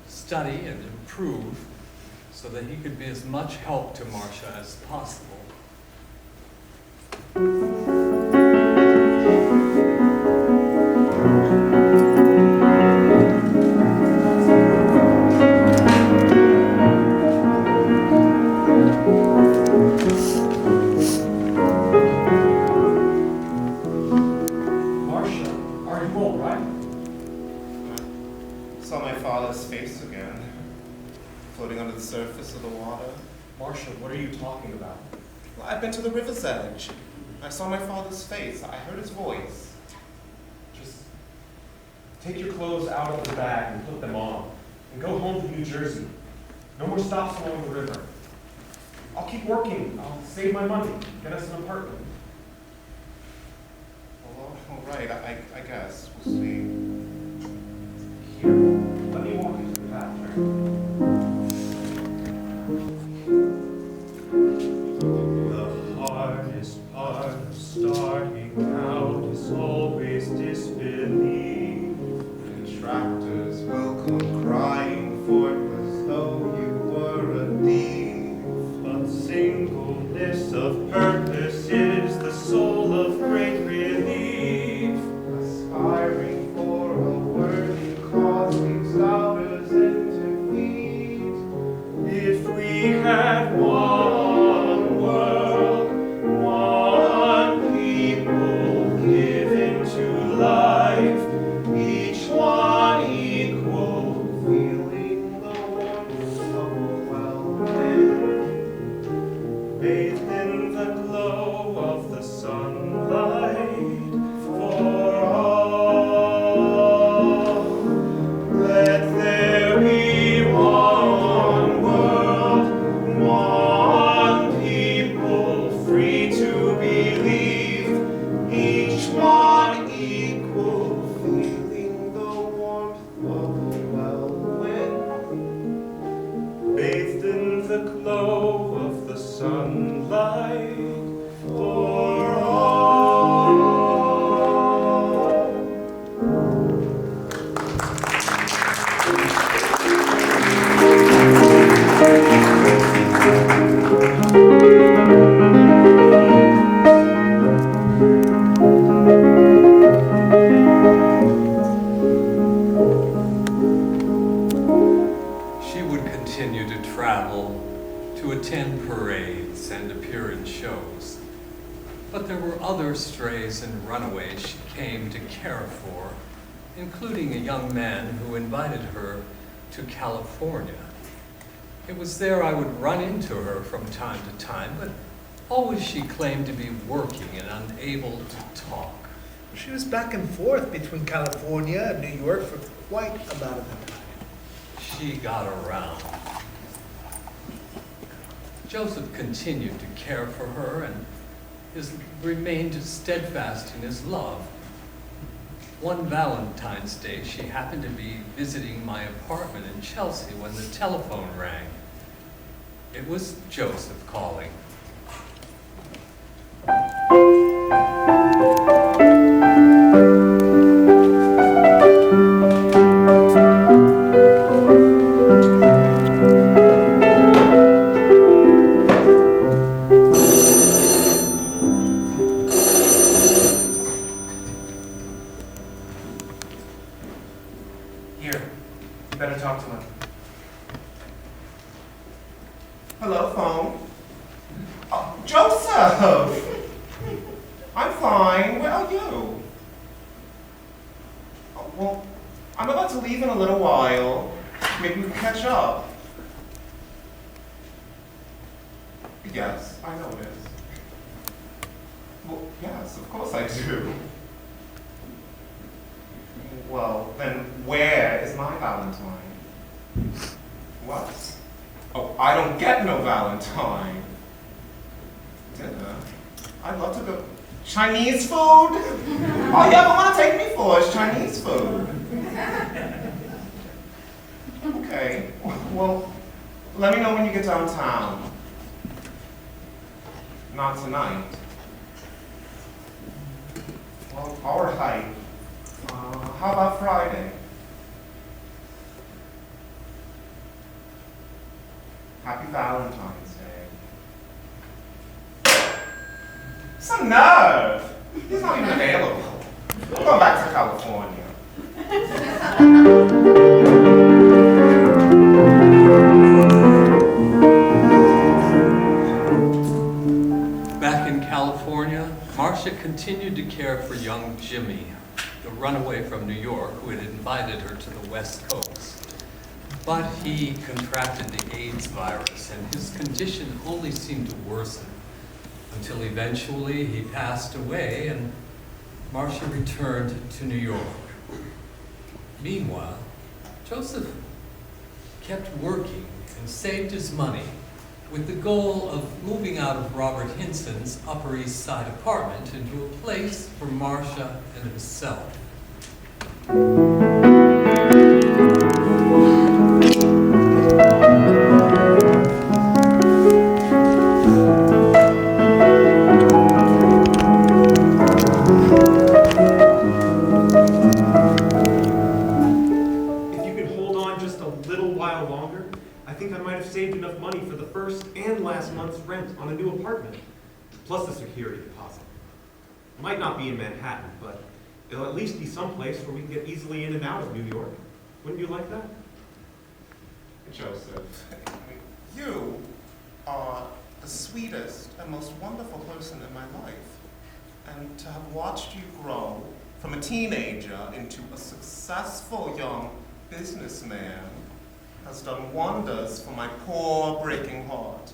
study and improve so that he could be as much help to Marsha as possible. Surface of the water. Marsha, what are you talking about? Well, I've been to the river's edge. I saw my father's face. I heard his voice. Just take your clothes out of the bag and put them on. And go home to New Jersey. No more stops along the river. I'll keep working. I'll save my money. Get us an apartment. Well, all right. I guess. We'll see. Here, let me walk you through the path. The hardest part of starting out is always disbelief. Detractors will come crying forth as though you were a thief. But singleness of purpose is the soul of great relief. Aspiring for a worthy cause leaves doubters into feet. If we had one world, one people given to life, each one equal, feeling the warmth of a well-wind, bathed in the glow of the sunlight for all. Let there be one world, one people, free to believe, each one equal, feeling the warmth of a well-wind, bathed in the glow of the sunlight for all. She would continue to travel, to attend parades and appear in shows. But there were other strays and runaways she came to care for, including a young man who invited her to California. It was there I would run into her from time to time, but always she claimed to be working and unable to talk. She was back and forth between California and New York for quite a lot of the time. She got around. Joseph continued to care for her and remained steadfast in his love. One Valentine's Day, she happened to be visiting my apartment in Chelsea when the telephone rang. It was Joseph calling. Here, you better talk to him. Hello, phone. Oh, Joseph! I'm fine. Where are you? Oh, well, I'm about to leave in a little while. Maybe we can catch up. Yes, I know it is. Well, yes, of course I do. Well, then where is my Valentine? What? Oh, I don't get no Valentine. Dinner? I'd love to go. Chinese food? All you ever want to take me for is Chinese food. Okay, well, let me know when you get downtown. Not tonight. Well, all right. How about Friday? Happy Valentine's Day. Some nerve! He's not even available. I'm going back to California. Back in California, Marsha continued to care for young Jimmy, the runaway from New York who had invited her to the West Coast. But he contracted the AIDS virus, and his condition only seemed to worsen until eventually he passed away and Marsha returned to New York. Meanwhile, Joseph kept working and saved his money with the goal of moving out of Robert Hinson's Upper East Side apartment into a place for Marsha and himself. Rent on a new apartment, plus the security deposit. It might not be in Manhattan, but it'll at least be someplace where we can get easily in and out of New York. Wouldn't you like that? Joseph, you are the sweetest and most wonderful person in my life. And to have watched you grow from a teenager into a successful young businessman has done wonders for my poor breaking heart.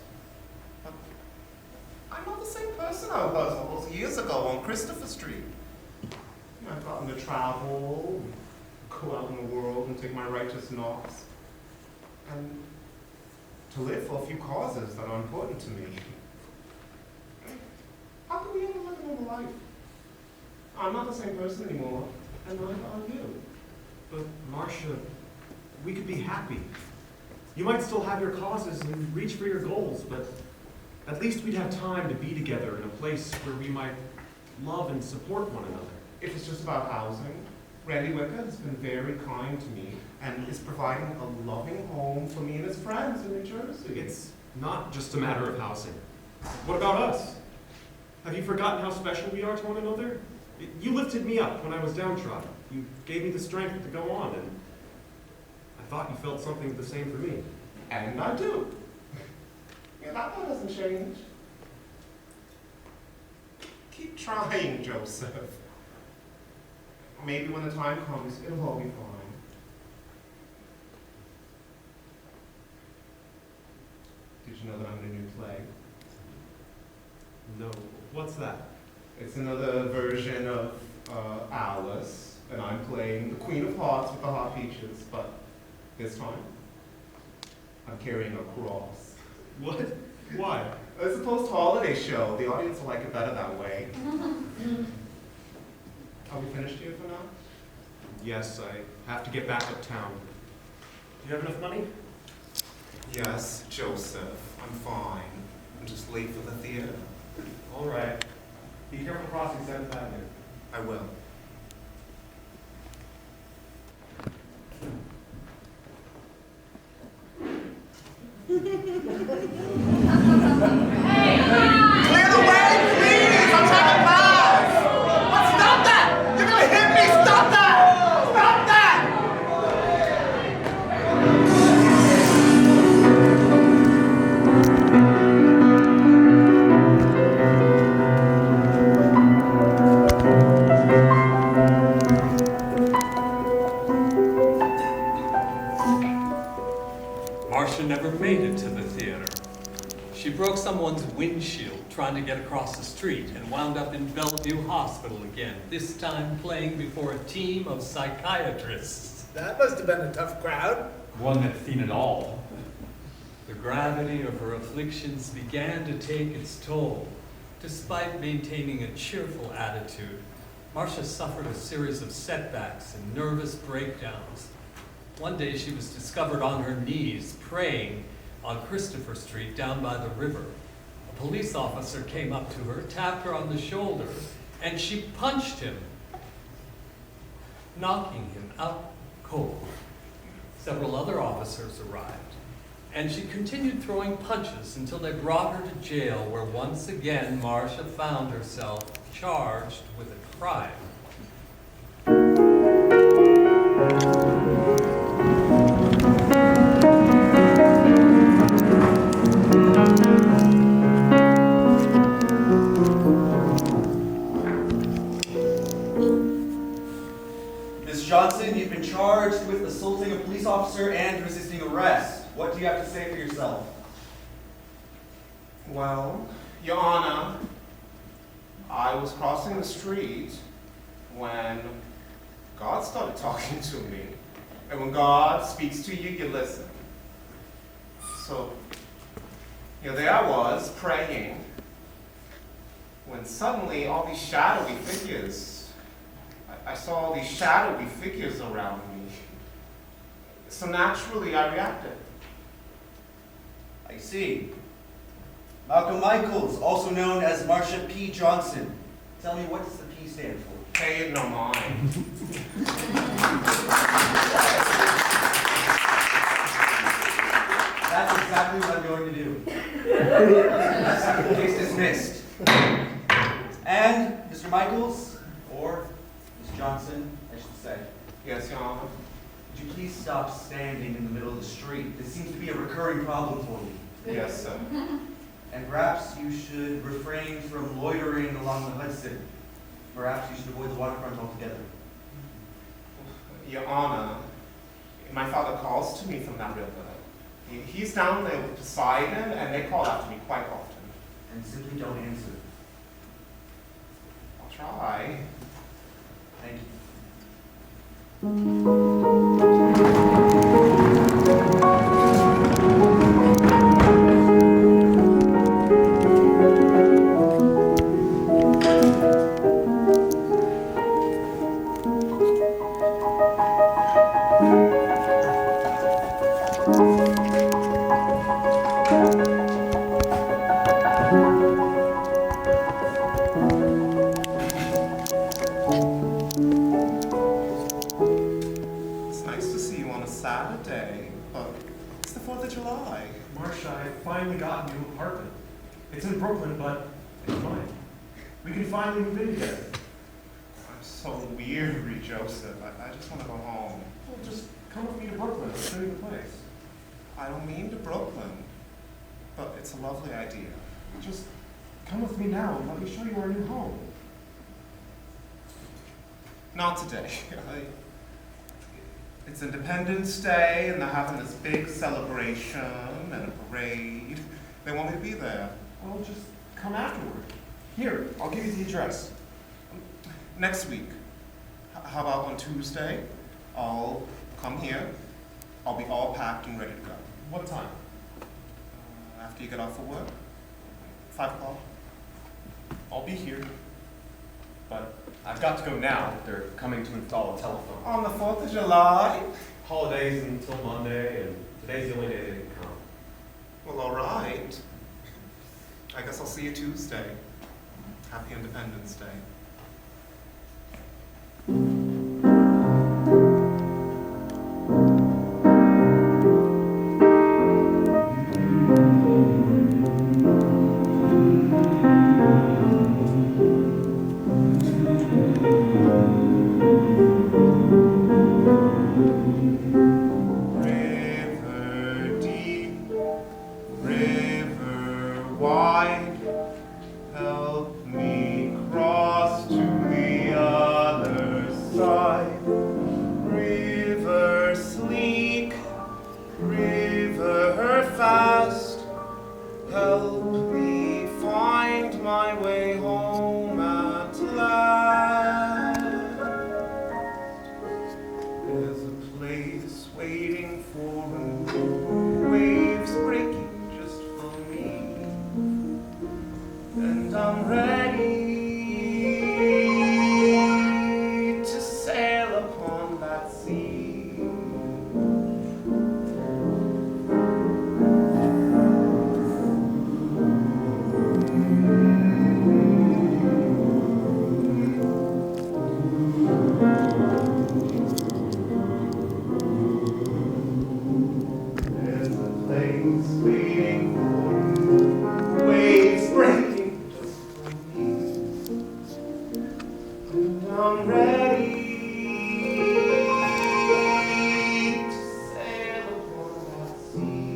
I'm not the same person I was all those years ago on Christopher Street. I've gotten to travel, go out in the world and take my righteous knocks, and to live for a few causes that are important to me. How can we ever live a normal life? I'm not the same person anymore, and neither are you. But Marsha, we could be happy. You might still have your causes and reach for your goals, but at least we'd have time to be together in a place where we might love and support one another. If it's just about housing, Randy Wicker has been very kind to me and is providing a loving home for me and his friends in New Jersey. It's not just a matter of housing. What about us? Have you forgotten how special we are to one another? You lifted me up when I was downtrodden. You gave me the strength to go on, and I thought you felt something the same for me. And I do. Yeah, that one doesn't change. Keep trying, Joseph. Maybe when the time comes, it'll all be fine. Did you know that I'm in a new play? No. What's that? It's another version of Alice, and I'm playing the Queen of Hearts with the Hot Peaches, but this time, I'm carrying a cross. What? Why? It's a post-holiday show. The audience will like it better that way. Are we finished here for now? Yes, I have to get back uptown. Do you have enough money? Yes, Joseph. I'm fine. I'm just late for the theater. All right. Be careful crossing 7th Avenue. I will. Hey! Clear the way, please! I'm trying to pass! Stop that! You're gonna hit me! Stop that! Stop that! Marsha never made it to the theater. She broke someone's windshield trying to get across the street and wound up in Bellevue Hospital again, this time playing before a team of psychiatrists. That must have been a tough crowd. One that's seen it all. The gravity of her afflictions began to take its toll. Despite maintaining a cheerful attitude, Marsha suffered a series of setbacks and nervous breakdowns. One day she was discovered on her knees praying on Christopher Street down by the river. A police officer came up to her, tapped her on the shoulder, and she punched him, knocking him out cold. Several other officers arrived, and she continued throwing punches until they brought her to jail, where once again Marsha found herself charged with a crime. Johnson, you've been charged with assaulting a police officer and resisting arrest. What do you have to say for yourself? Well, Your Honor, I was crossing the street when God started talking to me. And when God speaks to you, you listen. So, there I was, praying, when suddenly all these shadowy figures, I saw all these shadowy figures around me. So naturally, I reacted. I see. Malcolm Michaels, also known as Marsha P. Johnson. Tell me, what does the P stand for? Pay it no mind. That's exactly what I'm going to do. Case dismissed. And, Mr. Michaels, or Ms. Johnson, I should say. Yes, Your Honor. Would you please stop standing in the middle of the street? This seems to be a recurring problem for you. Yes, sir. And perhaps you should refrain from loitering along the Hudson. Perhaps you should avoid the waterfront altogether. Your Honor, my father calls to me from that river. He's down there with Poseidon, and they call out to me quite often. And simply don't answer. I'll try. Thank you. It's in Brooklyn, but it's mine. We can finally move in together. I'm so weary, Joseph. I just want to go home. Well, just come with me to Brooklyn. I'll show you the place. I don't mean to Brooklyn, but it's a lovely idea. Just come with me now and let me show you our new home. Not today. It's Independence Day, and they're having this big celebration and a parade. They want me to be there. Well, just come afterward. Here, I'll give you the address. Next week. How about on Tuesday? I'll come here. I'll be all packed and ready to go. What time? After you get off of work. 5 o'clock. I'll be here. But I've got to go now. They're coming to install a telephone. On the 4th of July? Holidays until Monday, and today's the only day they can come. Well, all right. I guess I'll see you Tuesday. Happy Independence Day. River fast, help There's a place waiting for a moon, waves breaking just for me, and I'm ready to sail upon that sea. Waiting for waves breaking just for me, and I'm ready to sail upon that sea.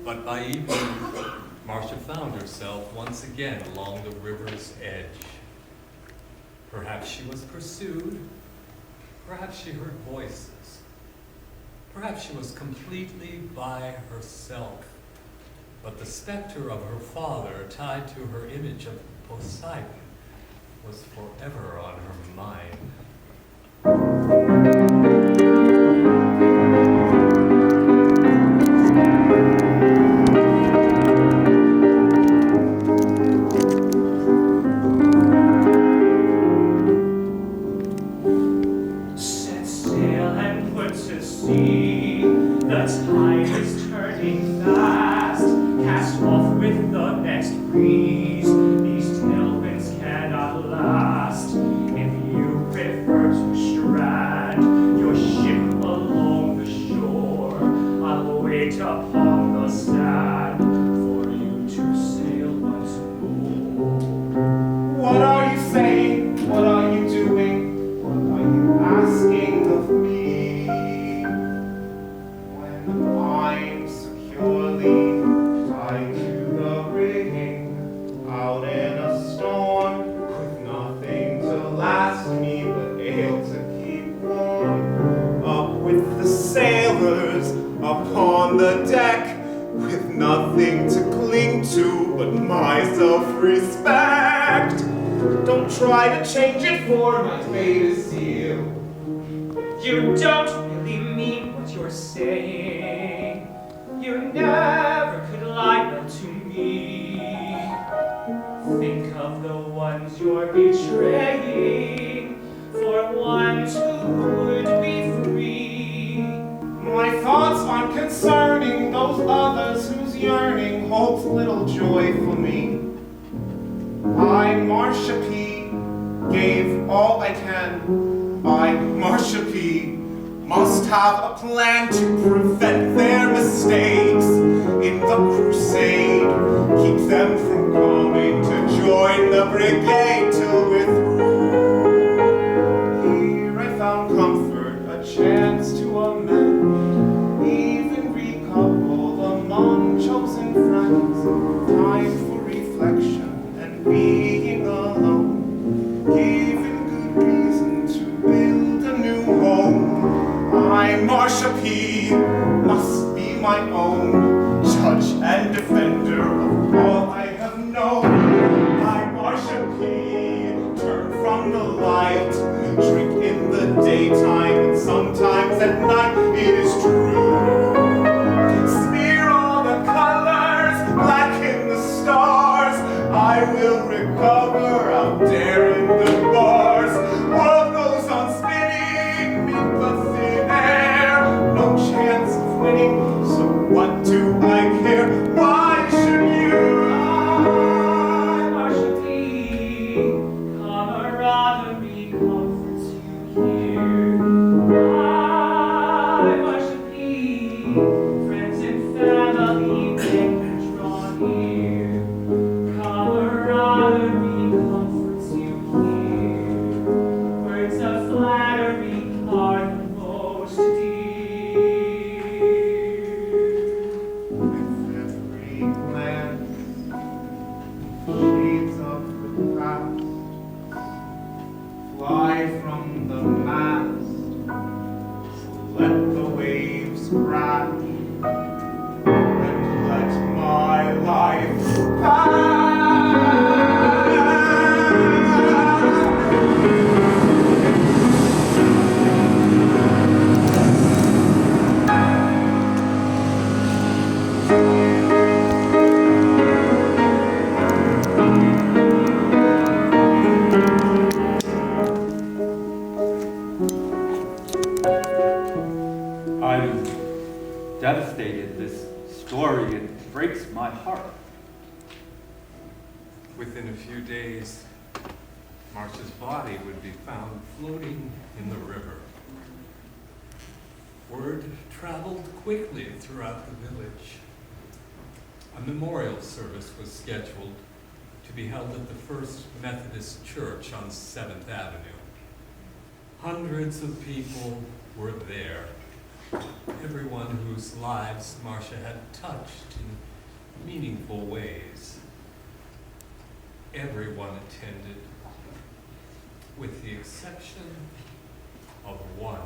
But by evening, Marsha found herself once again along the river's edge. Perhaps she was pursued. Perhaps she heard voices. Perhaps she was completely by herself. But the specter of her father, tied to her image of Poseidon, was forever on her mind. Try to change it for my fate is sealed. You don't really mean what you're saying. You never could lie to me. Think of the ones you're betraying for ones who would be free. My thoughts aren't concerning those others whose yearning holds little joy for me. I, Marsha P, gave all I can. I, Marsha P, must have a plan to prevent their mistakes in the crusade. Keep them from coming to join the brigade till we're through. Here I found comfort, a chance to amend, even recouple among chosen friends. Time for reflection and being alone. Given good reason to build a new home, I, Marsha P, must be my own judge and defender of all I have known. I, Marsha P, turn from the light, drink in the daytime and sometimes at night, it is true. Smear all the colors, blacken the stars, I will recover out there in the bars. World goes on spinning beneath the thin air. No chance of winning, so what do I care? Why should you? I, Marsha P, camaraderie comforts you here. scratch and let my life pass. I'm devastated. This story, it breaks my heart. Within a few days, Marsha's body would be found floating in the river. Word traveled quickly throughout the village. A memorial service was scheduled to be held at the First Methodist Church on 7th Avenue. Hundreds of people were there. Everyone whose lives Marsha had touched in meaningful ways. Everyone attended, with the exception of one.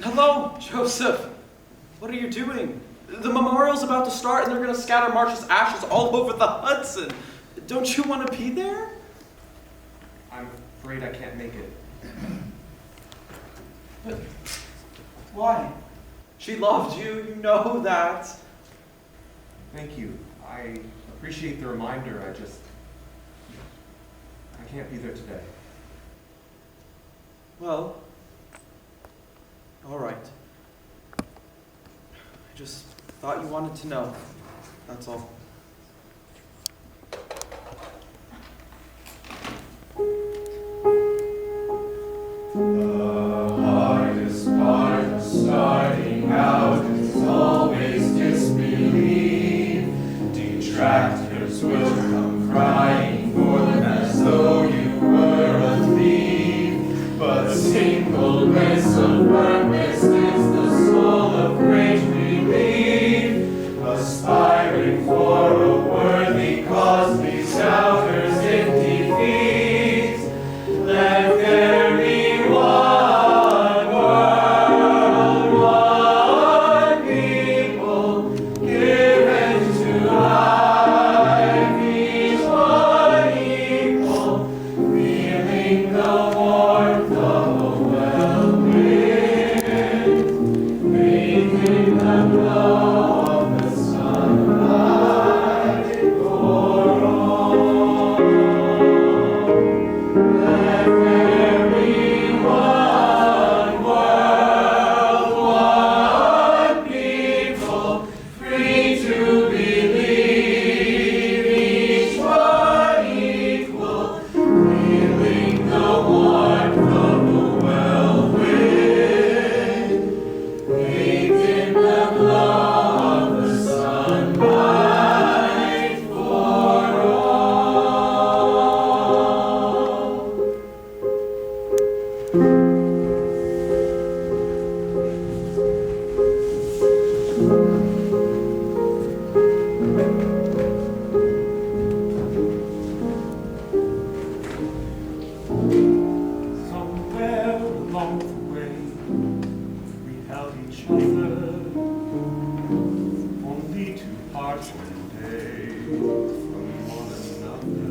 Hello, Joseph. What are you doing? The memorial's about to start and they're going to scatter Marsha's ashes all over the Hudson. Don't you want to be there? I'm afraid I can't make it. But why? She loved you, you know that. Thank you. I appreciate the reminder. I can't be there today. Well, all right. I just thought you wanted to know. That's all. The hardest part of starting out is always disbelief. Detractors will come crying forth as though you were a thief. But singleness of purpose is the soul of great relief. Aspiring for a worthy cause, these doubters it defeats. Let there be one world, one people, given to life, each one equal, feeling the warmth of a well wind, making the glow of the sunlight for all. Let there be one world, one people, free to believe, each one equal, feeling the warmth of the well wind, bathed in the glow of the sunlight for all. Somewhere along the way, we held each other, only to part one day from one another.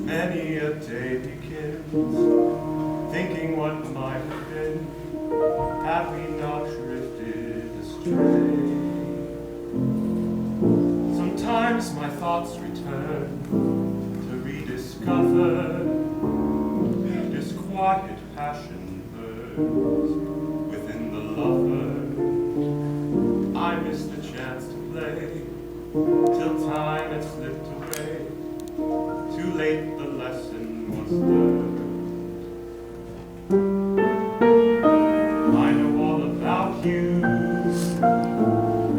Many a day begins, thinking what might have been, had we not drifted astray. Sometimes my thoughts return to rediscover disquiet passion burns within the lover. I miss the chance to play till time had slipped away. Too late the lesson was learned. I know all about you,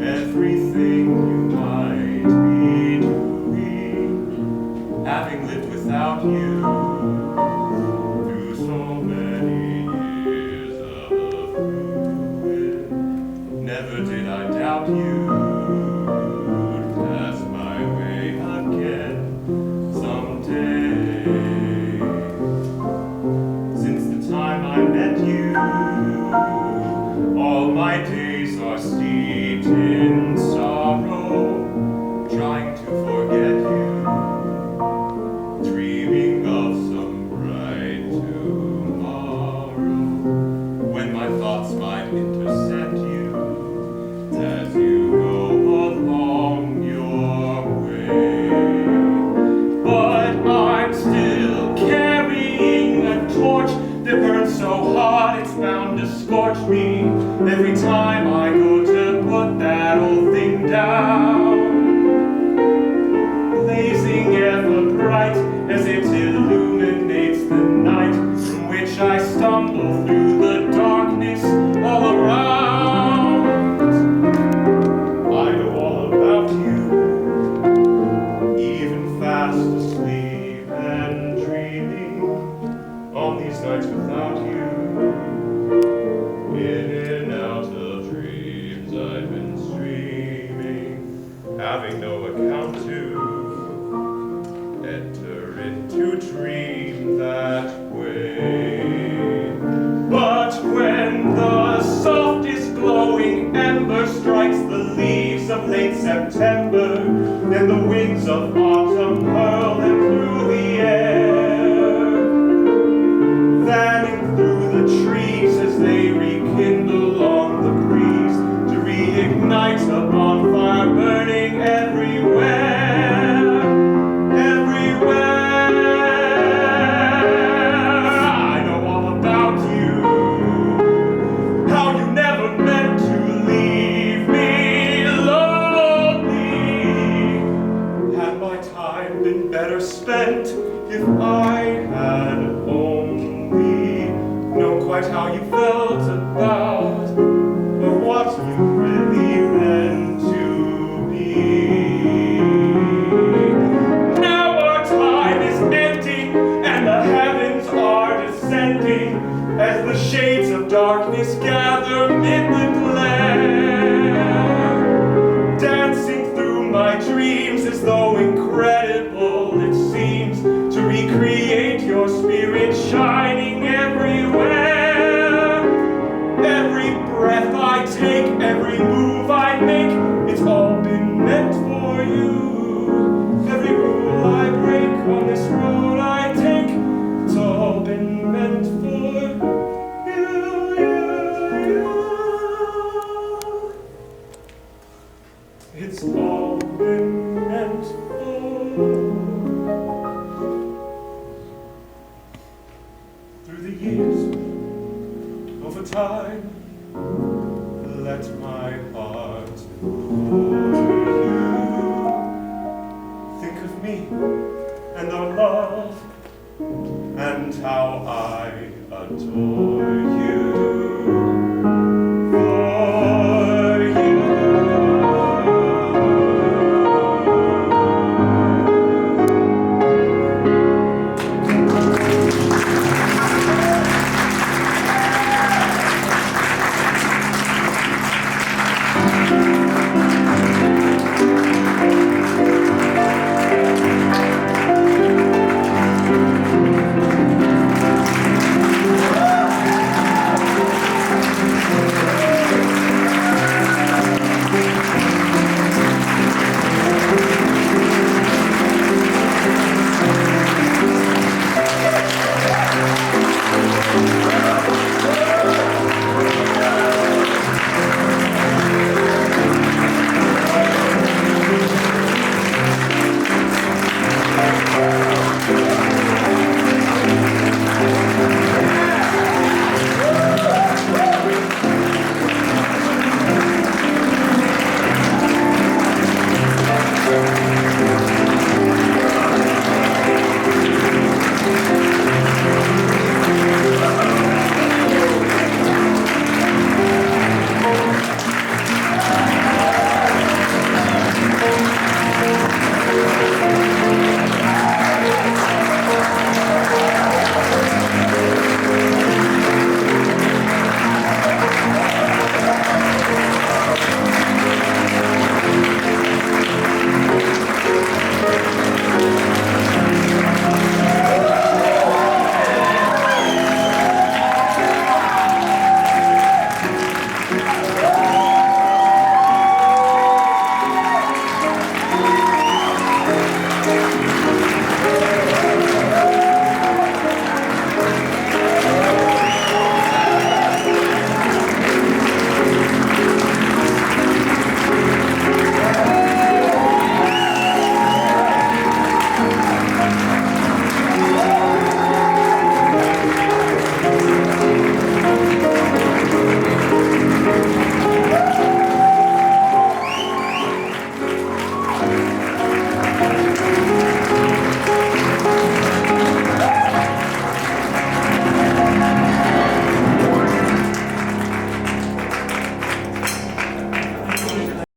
everything you might be doing, having lived without you through so many years of ruin. Never did I doubt you'd pass my way again someday. Since the time I met you, all my days are steeped in sorrow, trying to forget you, dreaming of some bright tomorrow, when my thoughts might intercept you as you go along your way. But I'm still carrying a torch that burns so hot it's bound to scorch me every time I go to put that old thing down. Blazing ever bright as it illuminates the night from which I stumble through the darkness all around. I know all about you, even fast asleep and dreaming on these nights without you. In and out of dreams I've been streaming, having no account to enter into dream that way. But when the softest glowing ember strikes the leaves of late September, and the winds of autumn hurl them through the air, fanning through the trees as they rekindle along the breeze, to reignite a bonfire burning everywhere, everywhere. I know all about you, how you never meant to leave me lonely. Had my time been better spent if I had only known quite how you felt about, or what you really meant to be. Now our time is ending and the heavens are descending as the shades of darkness gather mid the glare, dancing through my dreams as though incredible it seems to recreate your spirit shining everywhere. Every breath I take, every move I make, it's all been meant for you. Every rule I break on this road I take, it's all been meant for you, you. It's all been meant for. Through the years, over time,